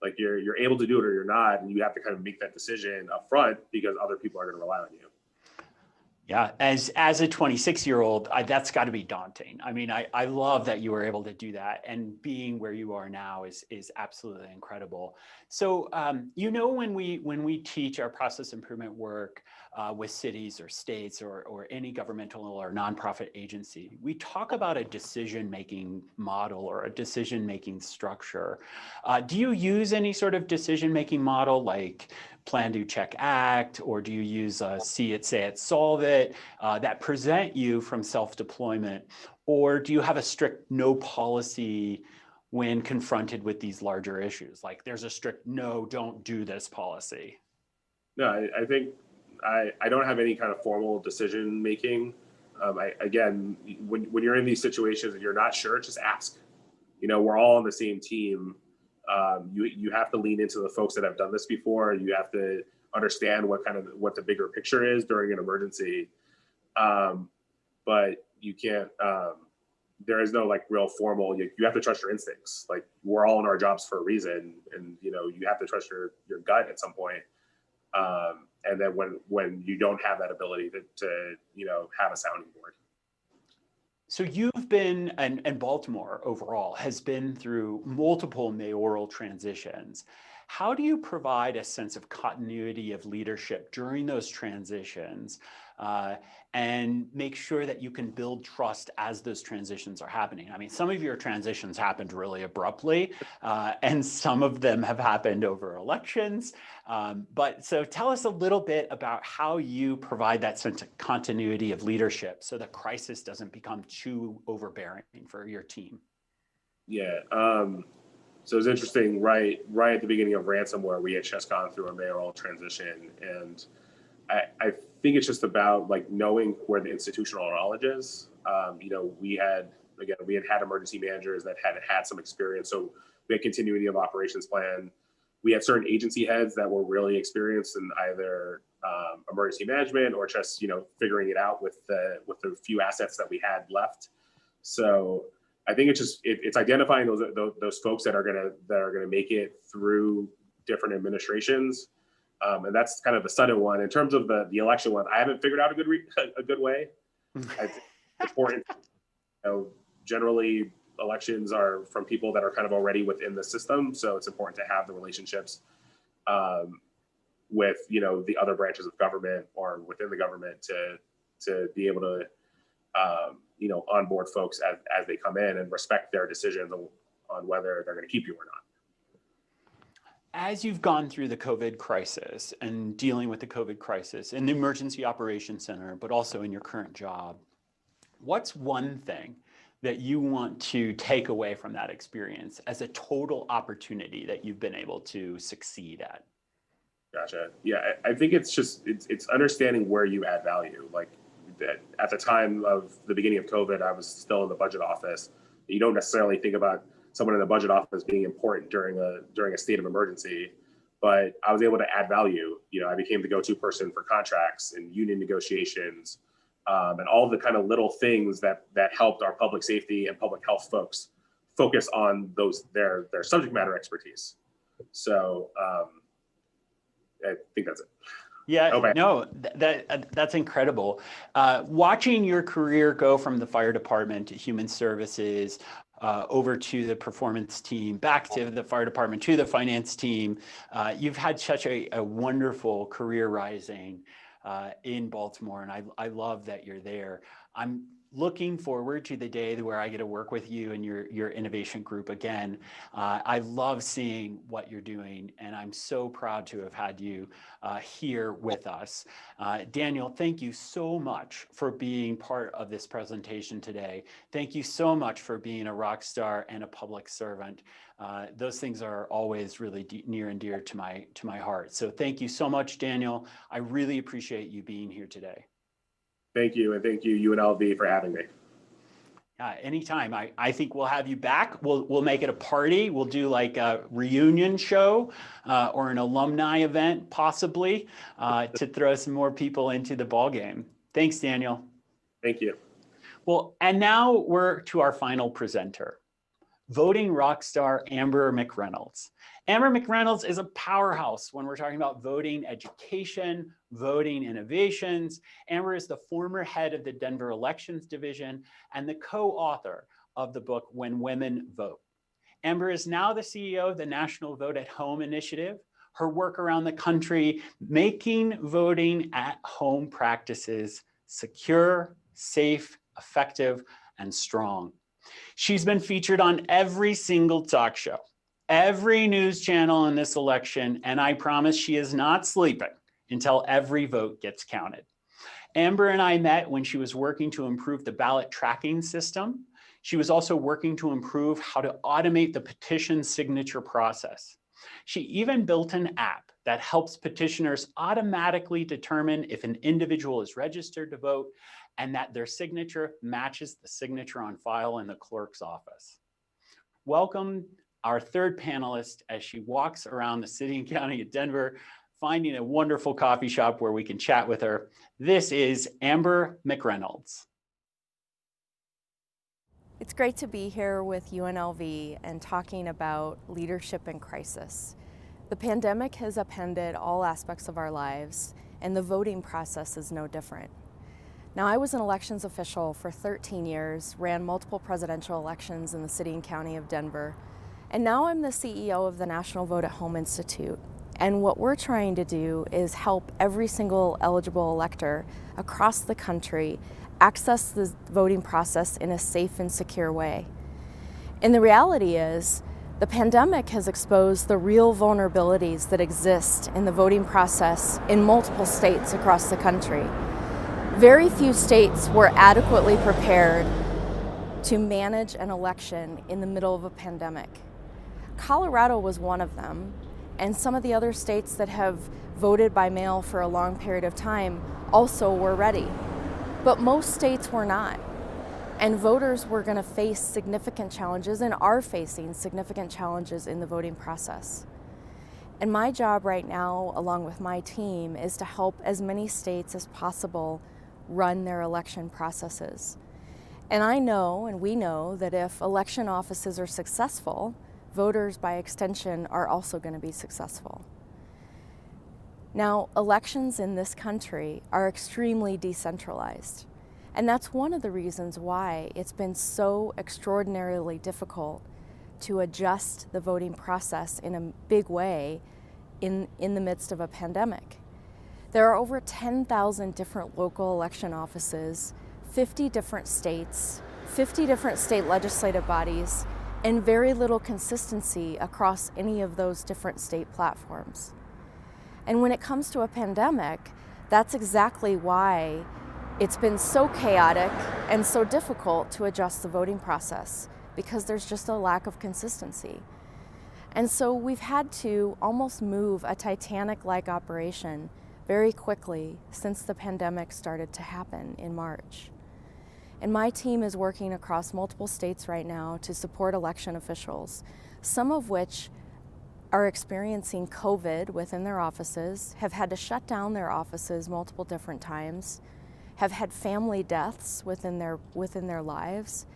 Like you're able to do it or you're not, and you have to kind of make that decision up front because other people are going to rely on you. Yeah, as a 26-year-old, that's got to be daunting. I mean, I love that you were able to do that, and being where you are now is absolutely incredible. So, when we teach our process improvement work with cities or states or any governmental or nonprofit agency, we talk about a decision-making model or a decision-making structure. Do you use any sort of decision-making model like plan, do, check, act, or do you use see it, say it, solve it that present you from self-deployment? Or do you have a strict no policy when confronted with these larger issues? Like there's a strict no, don't do this policy. No, I think I don't have any kind of formal decision making. Again, when you're in these situations and you're not sure, just ask. We're all on the same team. You have to lean into the folks that have done this before. You have to understand what the bigger picture is during an emergency. But you can't, there is no like real formal, you have to trust your instincts. Like we're all in our jobs for a reason. And, you have to trust your gut at some point. And then when you don't have that ability to have a sounding board. So you've been, and Baltimore overall has been through multiple mayoral transitions. How do you provide a sense of continuity of leadership during those transitions and make sure that you can build trust as those transitions are happening? I mean, some of your transitions happened really abruptly and some of them have happened over elections. But so tell us a little bit about how you provide that sense of continuity of leadership so the crisis doesn't become too overbearing for your team. Yeah. So it's interesting, right at the beginning of ransomware, we had just gone through a mayoral transition. And I think it's just about like knowing where the institutional knowledge is. We had emergency managers that had some experience. So we had continuity of operations plan. We had certain agency heads that were really experienced in either emergency management or just, figuring it out with the few assets that we had left. So I think it's identifying those folks that are gonna make it through different administrations, and that's kind of the sudden one. In terms of the election one, I haven't figured out a good way. I think it's important. Generally, elections are from people that are kind of already within the system, so it's important to have the relationships with the other branches of government or within the government to be able to onboard folks as they come in and respect their decisions on whether they're going to keep you or not. As you've gone through the COVID crisis and dealing with the COVID crisis in the Emergency Operations Center, but also in your current job, what's one thing that you want to take away from that experience as a total opportunity that you've been able to succeed at? Gotcha. Yeah, I think it's understanding where you add value. Like at the time of the beginning of COVID, I was still in the budget office. You don't necessarily think about someone in the budget office being important during a state of emergency, but I was able to add value. I became the go-to person for contracts and union negotiations, and all the kind of little things that helped our public safety and public health folks focus on their subject matter expertise. So I think that's it. Yeah, no, that's incredible. Watching your career go from the fire department to human services, over to the performance team, back to the fire department, to the finance team. You've had such a wonderful career rising in Baltimore, and I love that you're there. I'm looking forward to the day where I get to work with you and your innovation group again. I love seeing what you're doing, and I'm so proud to have had you here with us. Daniel, thank you so much for being part of this presentation today. Thank you so much for being a rock star and a public servant. Those things are always really near and dear to my heart. So thank you so much, Daniel. I really appreciate you being here today. Thank you, and thank you, UNLV, for having me. Anytime. I think we'll have you back. We'll make it a party. We'll do like a reunion show or an alumni event, possibly, to throw some more people into the ballgame. Thanks, Daniel. Thank you. Well, and now we're to our final presenter, voting rock star Amber McReynolds. Amber McReynolds is a powerhouse when we're talking about voting education, voting innovations. Amber is the former head of the Denver Elections Division and the co-author of the book, When Women Vote. Amber is now the CEO of the National Vote at Home Initiative. Her work around the country, making voting at home practices secure, safe, effective, and strong. She's been featured on every single talk show, every news channel in this election, and I promise she is not sleeping until every vote gets counted. Amber and I met when she was working to improve the ballot tracking system. She was also working to improve how to automate the petition signature process. She even built an app that helps petitioners automatically determine if an individual is registered to vote and that their signature matches the signature on file in the clerk's office. Welcome our third panelist as she walks around the city and county of Denver, finding a wonderful coffee shop where we can chat with her. This is Amber McReynolds. It's great to be here with UNLV and talking about leadership in crisis. The pandemic has upended all aspects of our lives, and the voting process is no different. Now, I was an elections official for 13 years, ran multiple presidential elections in the city and county of Denver, and now I'm the CEO of the National Vote at Home Institute. And what we're trying to do is help every single eligible elector across the country access the voting process in a safe and secure way. And the reality is, the pandemic has exposed the real vulnerabilities that exist in the voting process in multiple states across the country. Very few states were adequately prepared to manage an election in the middle of a pandemic. Colorado was one of them, and some of the other states that have voted by mail for a long period of time also were ready. But most states were not. And voters were going to face significant challenges and are facing significant challenges in the voting process. And my job right now, along with my team, is to help as many states as possible run their election processes. And I know, and we know, that if election offices are successful, voters by extension are also going to be successful. Now, elections in this country are extremely decentralized. And that's one of the reasons why it's been so extraordinarily difficult to adjust the voting process in a big way in the midst of a pandemic. There are over 10,000 different local election offices, 50 different states, 50 different state legislative bodies, and very little consistency across any of those different state platforms. And when it comes to a pandemic, that's exactly why it's been so chaotic and so difficult to adjust the voting process, because there's just a lack of consistency. And so we've had to almost move a Titanic-like operation very quickly since the pandemic started to happen in March. And my team is working across multiple states right now to support election officials, some of which are experiencing COVID within their offices, have had to shut down their offices multiple different times, have had family deaths within their lives,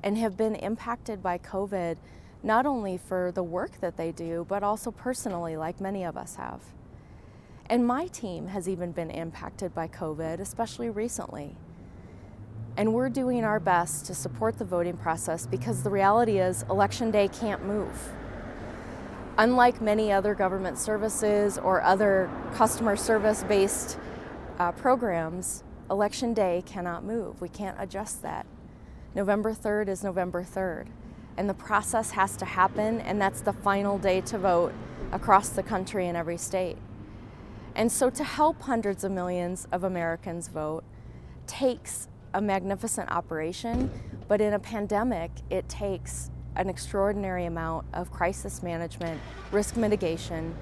and have been impacted by COVID not only for the work that they do, but also personally, like many of us have. And my team has even been impacted by COVID, especially recently. And we're doing our best to support the voting process because the reality is Election Day can't move. Unlike many other government services or other customer service-based programs, Election Day cannot move. We can't adjust that. November 3rd is November 3rd, and the process has to happen, and that's the final day to vote across the country in every state. And so to help hundreds of millions of Americans vote takes a magnificent operation, but in a pandemic, it takes an extraordinary amount of crisis management, risk mitigation,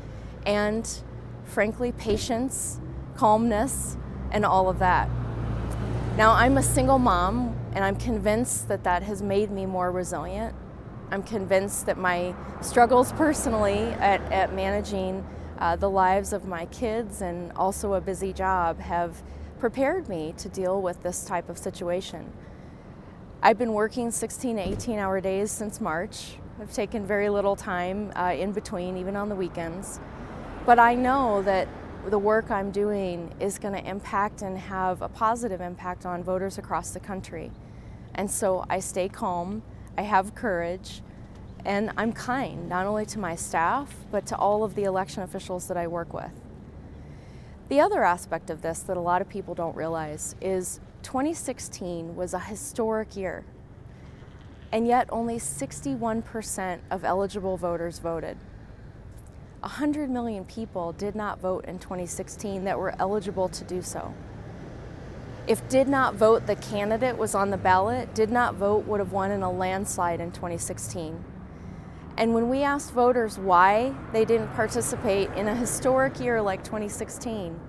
and frankly, patience, calmness, and all of that. Now, I'm a single mom, and I'm convinced that that has made me more resilient. I'm convinced that my struggles personally at managing the lives of my kids and also a busy job have prepared me to deal with this type of situation. I've been working 16 to 18-hour days since March. I've taken very little time in between, even on the weekends. But I know that the work I'm doing is going to impact and have a positive impact on voters across the country. And so I stay calm, I have courage, and I'm kind, not only to my staff, but to all of the election officials that I work with. The other aspect of this that a lot of people don't realize is 2016 was a historic year, and yet only 61% of eligible voters voted. 100 million people did not vote in 2016 that were eligible to do so. If did not vote the candidate was on the ballot, did not vote would have won in a landslide in 2016. And when we asked voters why they didn't participate in a historic year like 2016,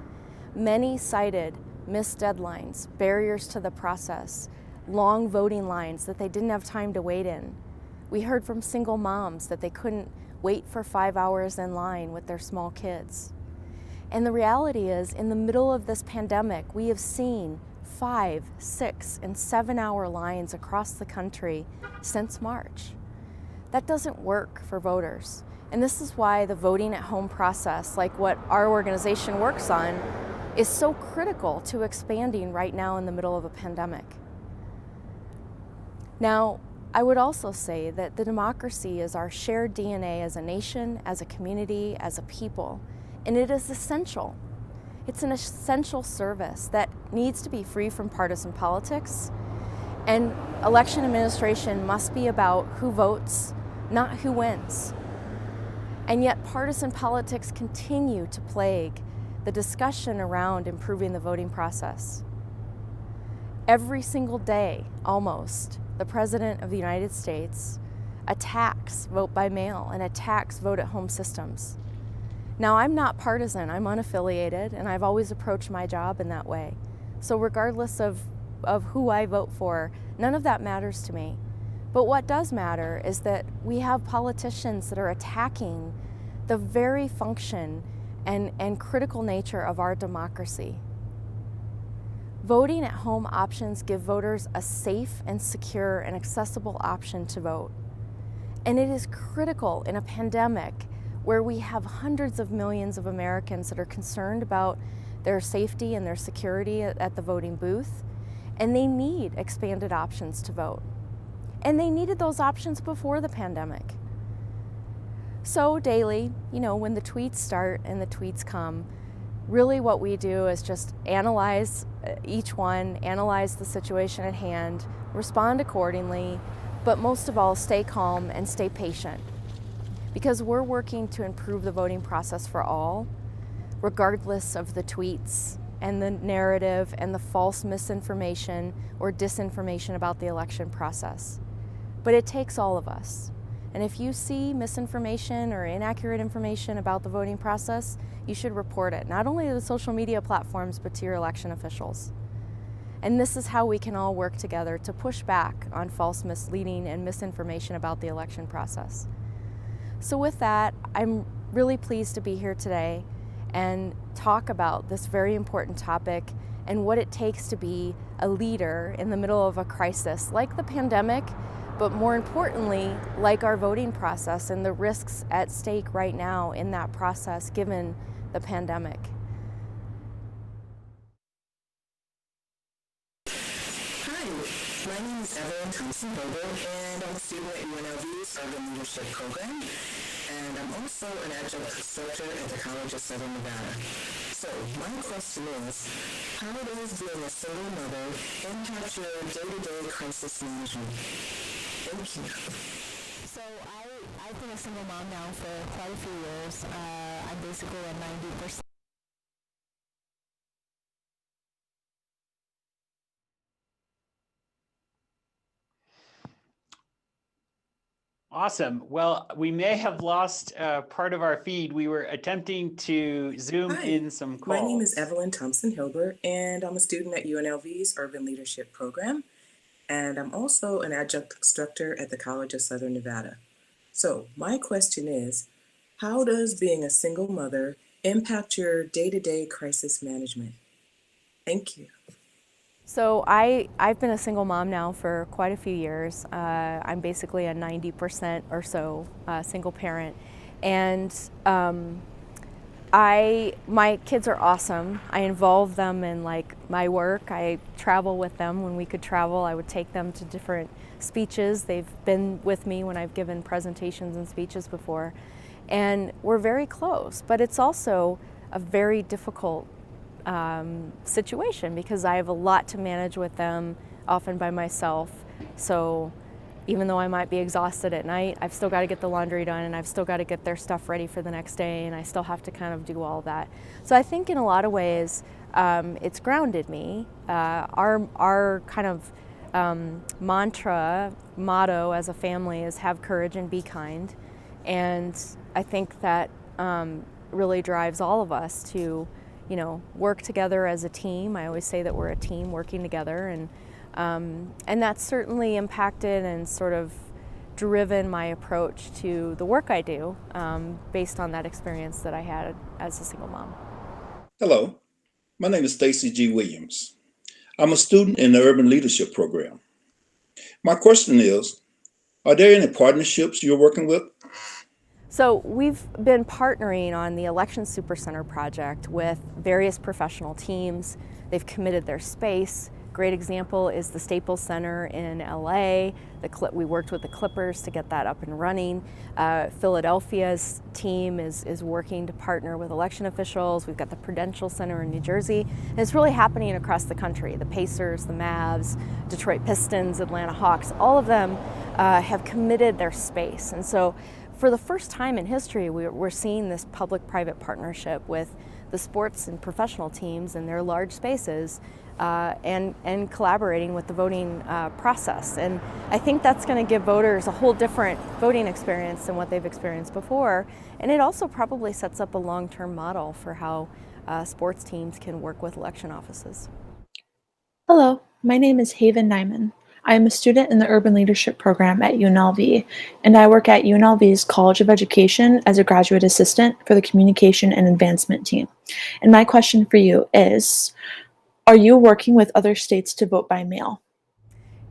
many cited missed deadlines, barriers to the process, long voting lines that they didn't have time to wait in. We heard from single moms that they couldn't wait for 5 hours in line with their small kids. And the reality is, in the middle of this pandemic, we have seen 5, 6, and 7-hour lines across the country since March. That doesn't work for voters. And this is why the voting at home process, like what our organization works on, is so critical to expanding right now in the middle of a pandemic. Now, I would also say that the democracy is our shared DNA as a nation, as a community, as a people, and it is essential. It's an essential service that needs to be free from partisan politics, and election administration must be about who votes, not who wins. And yet partisan politics continue to plague the discussion around improving the voting process. Every single day, almost, the President of the United States attacks vote by mail and attacks vote at home systems. Now, I'm not partisan, I'm unaffiliated, and I've always approached my job in that way. So regardless of who I vote for, none of that matters to me. But what does matter is that we have politicians that are attacking the very function and critical nature of our democracy. Voting at home options give voters a safe and secure and accessible option to vote. And it is critical in a pandemic where we have hundreds of millions of Americans that are concerned about their safety and their security at the voting booth, and they need expanded options to vote. And they needed those options before the pandemic. So daily, when the tweets start and the tweets come, really what we do is just analyze each one, analyze the situation at hand, respond accordingly, but most of all, stay calm and stay patient. Because we're working to improve the voting process for all, regardless of the tweets and the narrative and the false misinformation or disinformation about the election process. But it takes all of us. And if you see misinformation or inaccurate information about the voting process, you should report it, not only to the social media platforms, but to your election officials. And this is how we can all work together to push back on false, misleading, and misinformation about the election process. So with that, I'm really pleased to be here today and talk about this very important topic and what it takes to be a leader in the middle of a crisis like the pandemic, but more importantly, like our voting process and the risks at stake right now in that process given the pandemic. Hi, My name is Evelyn Thompson-Hilbert, and I'm a student at UNLV's Urban Leadership Program, and I'm also an adjunct instructor at the College of Southern Nevada. So, my question is, how does being a single mother impact your day-to-day crisis management? Thank you. So I've been a single mom now for quite a few years. I'm basically a 90%. Awesome. Well, we may have lost part of our feed. We were attempting to zoom in some calls. My name is Evelyn Thompson-Hilbert, and I'm a student at UNLV's Urban Leadership Program, and I'm also an adjunct instructor at the College of Southern Nevada. So my question is, how does being a single mother impact your day-to-day crisis management? Thank you. So I've been a single mom now for quite a few years. I'm basically a 90% or so single parent, and my kids are awesome. I involve them in like my work. I travel with them when we could travel. I would take them to different speeches. They've been with me when I've given presentations and speeches before, and we're very close. But it's also a very difficult situation because I have a lot to manage with them, often by myself. So even though I might be exhausted at night, I've still got to get the laundry done, and I've still got to get their stuff ready for the next day, and I still have to kind of do all that. So I think in a lot of ways it's grounded me. Our kind of motto as a family is have courage and be kind, and I think that really drives all of us to work together as a team. I always say that we're a team working together, and that's certainly impacted and sort of driven my approach to the work I do based on that experience that I had as a single mom. Hello, my name is Stacy G. Williams. I'm a student in the Urban Leadership Program. My question is, are there any partnerships you're working with? So we've been partnering on the Election Supercenter project with various professional teams. They've committed their space. Great example is the Staples Center in LA. We worked with the Clippers to get that up and running. Philadelphia's team is working to partner with election officials. We've got the Prudential Center in New Jersey. And it's really happening across the country. The Pacers, the Mavs, Detroit Pistons, Atlanta Hawks, all of them have committed their space. And so for the first time in history, we're seeing this public-private partnership with the sports and professional teams in their large spaces and collaborating with the voting process. And I think that's going to give voters a whole different voting experience than what they've experienced before. And it also probably sets up a long-term model for how sports teams can work with election offices. Hello, my name is Haven Nyman. I am a student in the Urban Leadership Program at UNLV, and I work at UNLV's College of Education as a graduate assistant for the Communication and Advancement team. And my question for you is, are you working with other states to vote by mail?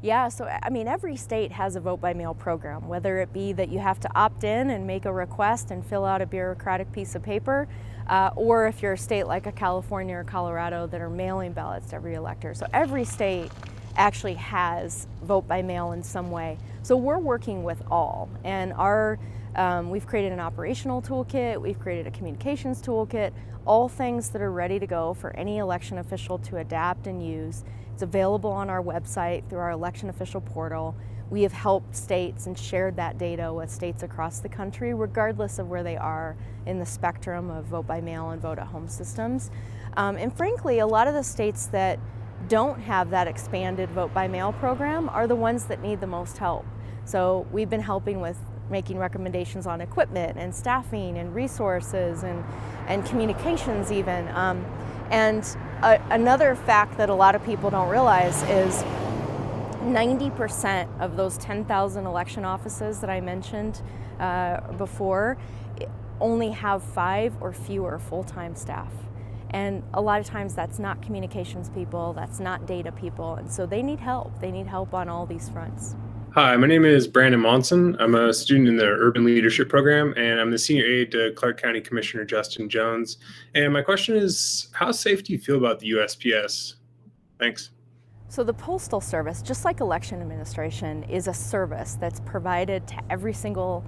Yeah, so I mean, every state has a vote by mail program, whether it be that you have to opt in and make a request and fill out a bureaucratic piece of paper, or if you're a state like a California or Colorado that are mailing ballots to every elector. So every state actually has vote by mail in some way. So we're working with all, and we've created an operational toolkit, we've created a communications toolkit, all things that are ready to go for any election official to adapt and use. It's available on our website through our election official portal. We have helped states and shared that data with states across the country, regardless of where they are in the spectrum of vote by mail and vote at home systems. And frankly, a lot of the states that don't have that expanded vote by mail program are the ones that need the most help. So we've been helping with making recommendations on equipment and staffing and resources and communications even. Another fact that a lot of people don't realize is 90% of those 10,000 election offices that I mentioned before only have 5 or fewer full-time staff. And a lot of times that's not communications people, that's not data people, and so they need help. They need help on all these fronts. Hi, my name is Brandon Monson. I'm a student in the Urban Leadership Program, and I'm the senior aide to Clark County Commissioner Justin Jones. And my question is, how safe do you feel about the USPS? Thanks. So the Postal Service, just like election administration, is a service that's provided to every single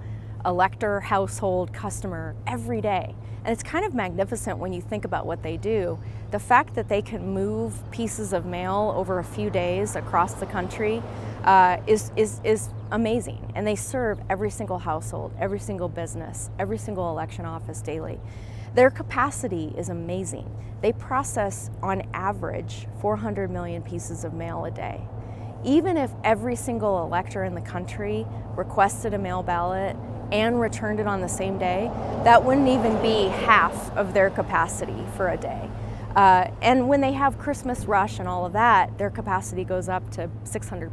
elector, household, customer every day. And it's kind of magnificent when you think about what they do. The fact that they can move pieces of mail over a few days across the country is amazing. And they serve every single household, every single business, every single election office daily. Their capacity is amazing. They process, on average, 400 million pieces of mail a day. Even if every single elector in the country requested a mail ballot and returned it on the same day, that wouldn't even be half of their capacity for a day. And when they have Christmas rush and all of that, their capacity goes up to 600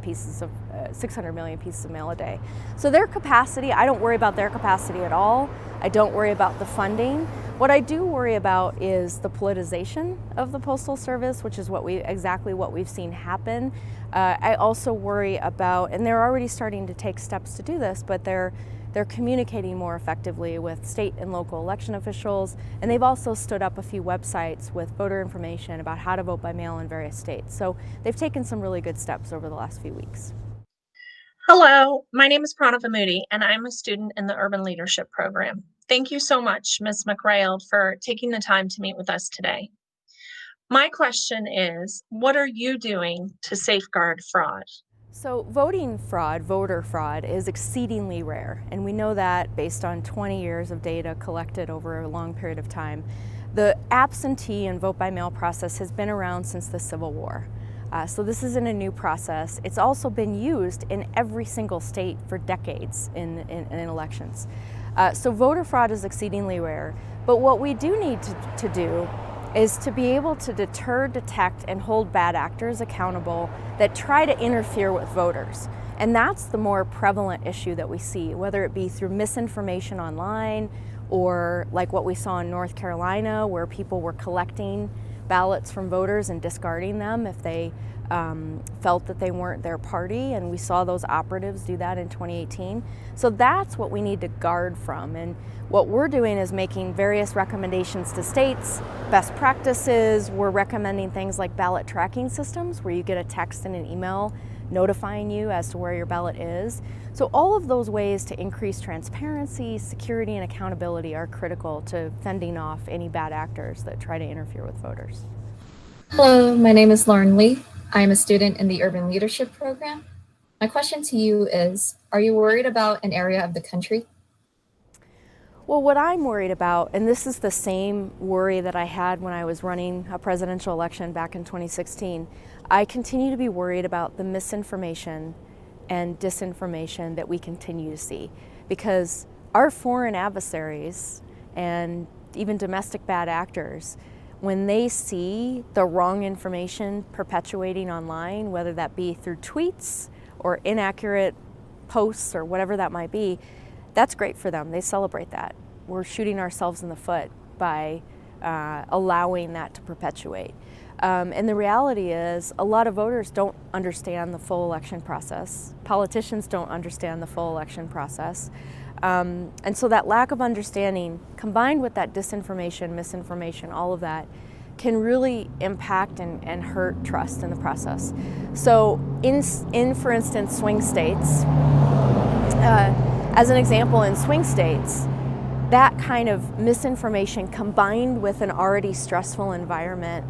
million pieces of mail a day. So their capacity, I don't worry about their capacity at all. I don't worry about the funding. What I do worry about is the politicization of the Postal Service, which is exactly what we've seen happen. I also worry about, and they're already starting to take steps to do this, but they're communicating more effectively with state and local election officials, and they've also stood up a few websites with voter information about how to vote by mail in various states. So they've taken some really good steps over the last few weeks. Hello, my name is Pranava Moody, and I'm a student in the Urban Leadership Program. Thank you so much, Ms. McReynolds, for taking the time to meet with us today. My question is, what are you doing to safeguard fraud? So voting fraud, voter fraud, is exceedingly rare, and we know that based on 20 years of data collected over a long period of time. The absentee and vote by mail process has been around since the Civil War. So this isn't a new process. It's also been used in every single state for decades in elections. So voter fraud is exceedingly rare, but what we do need to do is to be able to deter, detect, and hold bad actors accountable that try to interfere with voters. And that's the more prevalent issue that we see, whether it be through misinformation online or like what we saw in North Carolina, where people were collecting ballots from voters and discarding them if they felt that they weren't their party, and we saw those operatives do that in 2018. So that's what we need to guard from, and what we're doing is making various recommendations to states, best practices. We're recommending things like ballot tracking systems where you get a text and an email notifying you as to where your ballot is. So all of those ways to increase transparency, security, and accountability are critical to fending off any bad actors that try to interfere with voters. Hello, my name is Lauren Lee. I am a student in the Urban Leadership Program. My question to you is, are you worried about an area of the country? Well, what I'm worried about, and this is the same worry that I had when I was running a presidential election back in 2016, I continue to be worried about the misinformation and disinformation that we continue to see, because our foreign adversaries and even domestic bad actors, when they see the wrong information perpetuating online, whether that be through tweets or inaccurate posts or whatever that might be, that's great for them. They celebrate that. We're shooting ourselves in the foot by allowing that to perpetuate. And the reality is a lot of voters don't understand the full election process. Politicians don't understand the full election process. And so that lack of understanding combined with that disinformation, misinformation, all of that can really impact and hurt trust in the process. So in for instance, swing states, as an example, in swing states, that kind of misinformation combined with an already stressful environment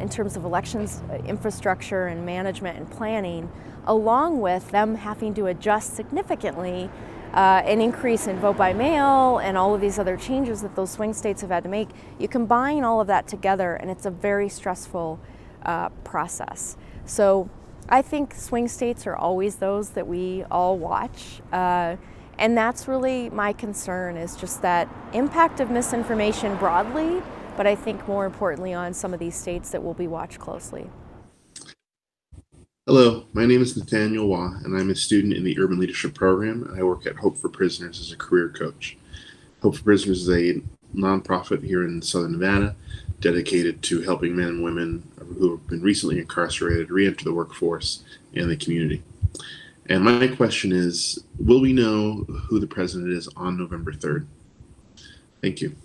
in terms of elections infrastructure and management and planning, along with them having to adjust significantly an increase in vote by mail and all of these other changes that those swing states have had to make, you combine all of that together and it's a very stressful process. So I think swing states are always those that we all watch. And that's really my concern, is just that impact of misinformation broadly, but I think more importantly on some of these states that will be watched closely. Hello, my name is Nathaniel Wah, and I'm a student in the Urban Leadership Program, and I work at Hope for Prisoners as a career coach. Hope for Prisoners is a nonprofit here in Southern Nevada dedicated to helping men and women who have been recently incarcerated re-enter the workforce and the community. And my question is, will we know who the president is on November 3rd? Thank you.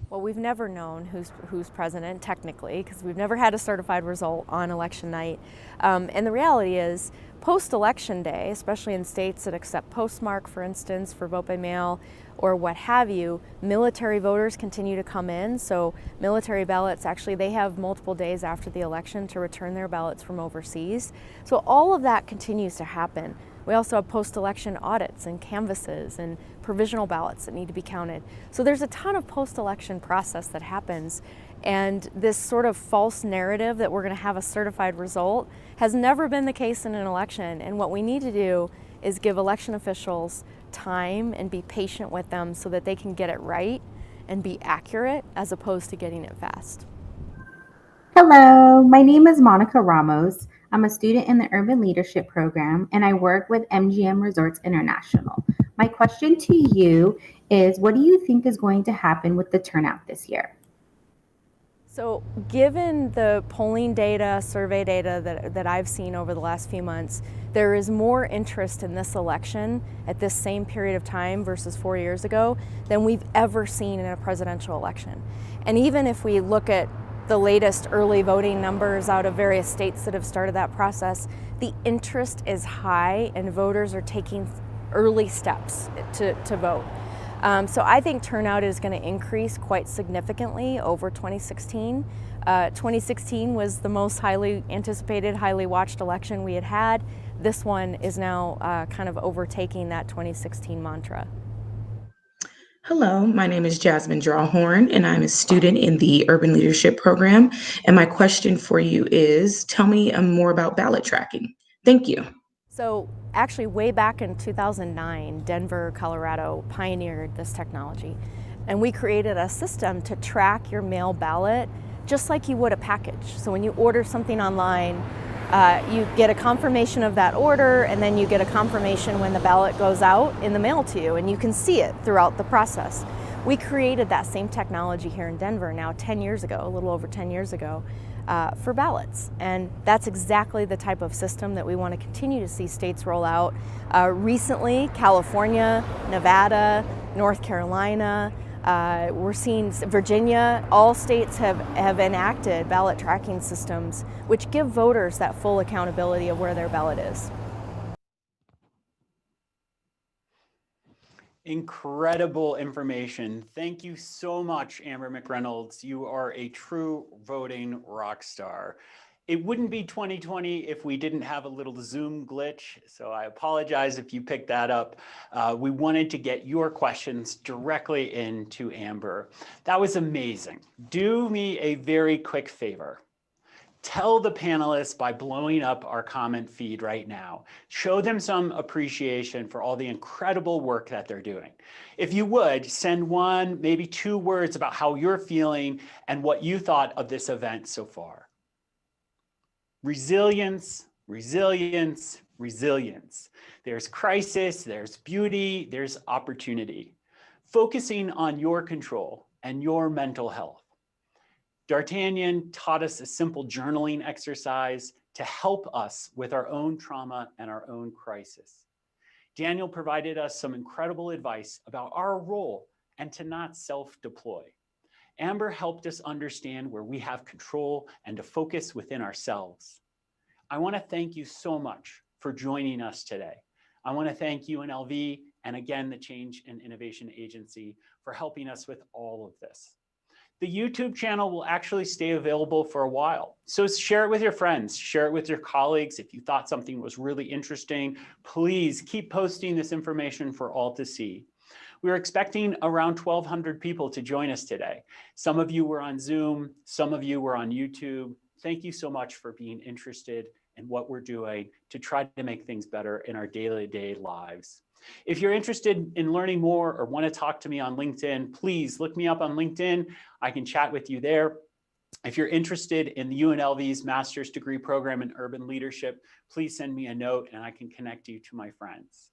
Well, we've never known who's president technically, because we've never had a certified result on election night. And the reality is, post-election day, especially in states that accept postmark, for instance, for vote by mail or what have you, military voters continue to come in. So military ballots, actually, they have multiple days after the election to return their ballots from overseas. So all of that continues to happen. We also have post-election audits and canvasses and provisional ballots that need to be counted. So there's a ton of post-election process that happens. And this sort of false narrative that we're going to have a certified result has never been the case in an election. And what we need to do is give election officials time and be patient with them so that they can get it right and be accurate as opposed to getting it fast. Hello, my name is Monica Ramos. I'm a student in the Urban Leadership Program, and I work with MGM Resorts International. My question to you is, what do you think is going to happen with the turnout this year? So given the polling data, survey data that I've seen over the last few months, there is more interest in this election at this same period of time versus 4 years ago than we've ever seen in a presidential election. And even if we look at the latest early voting numbers out of various states that have started that process, the interest is high and voters are taking early steps to vote. So I think turnout is going to increase quite significantly over 2016. 2016 was the most highly anticipated, highly watched election we had had. This one is now kind of overtaking that 2016 mantra. Hello, my name is Jasmine Drawhorn, and I'm a student in the Urban Leadership Program. And my question for you is, tell me more about ballot tracking. Thank you. So actually way back in 2009, Denver, Colorado pioneered this technology. And we created a system to track your mail ballot just like you would a package. So when you order something online, you get a confirmation of that order, and then you get a confirmation when the ballot goes out in the mail to you, and you can see it throughout the process. We created that same technology here in Denver now 10 years ago, a little over 10 years ago, for ballots. And that's exactly the type of system that we want to continue to see states roll out. Recently, California, Nevada, North Carolina, we're seeing Virginia, all states have enacted ballot tracking systems which give voters that full accountability of where their ballot is. Incredible information. Thank you so much, Amber McReynolds. You are a true voting rock star. It wouldn't be 2020 if we didn't have a little Zoom glitch, so I apologize if you picked that up. We wanted to get your questions directly into Amber. That was amazing. Do me a very quick favor. Tell the panelists by blowing up our comment feed right now. Show them some appreciation for all the incredible work that they're doing. If you would, send one, maybe 2 words about how you're feeling and what you thought of this event so far. Resilience, resilience, resilience. There's crisis, there's beauty, there's opportunity. Focusing on your control and your mental health. D'Artagnan taught us a simple journaling exercise to help us with our own trauma and our own crisis. Daniel provided us some incredible advice about our role and to not self-deploy. Amber helped us understand where we have control and to focus within ourselves. I want to thank you so much for joining us today. I want to thank UNLV and again, the Change and Innovation Agency for helping us with all of this. The YouTube channel will actually stay available for a while. So share it with your friends, share it with your colleagues. If you thought something was really interesting, please keep posting this information for all to see. We were expecting around 1,200 people to join us today. Some of you were on Zoom, some of you were on YouTube. Thank you so much for being interested in what we're doing to try to make things better in our day-to-day lives. If you're interested in learning more or want to talk to me on LinkedIn, please look me up on LinkedIn. I can chat with you there. If you're interested in the UNLV's master's degree program in urban leadership, please send me a note and I can connect you to my friends.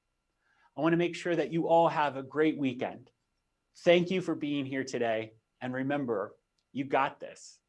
I want to make sure that you all have a great weekend. Thank you for being here today. And remember, you got this.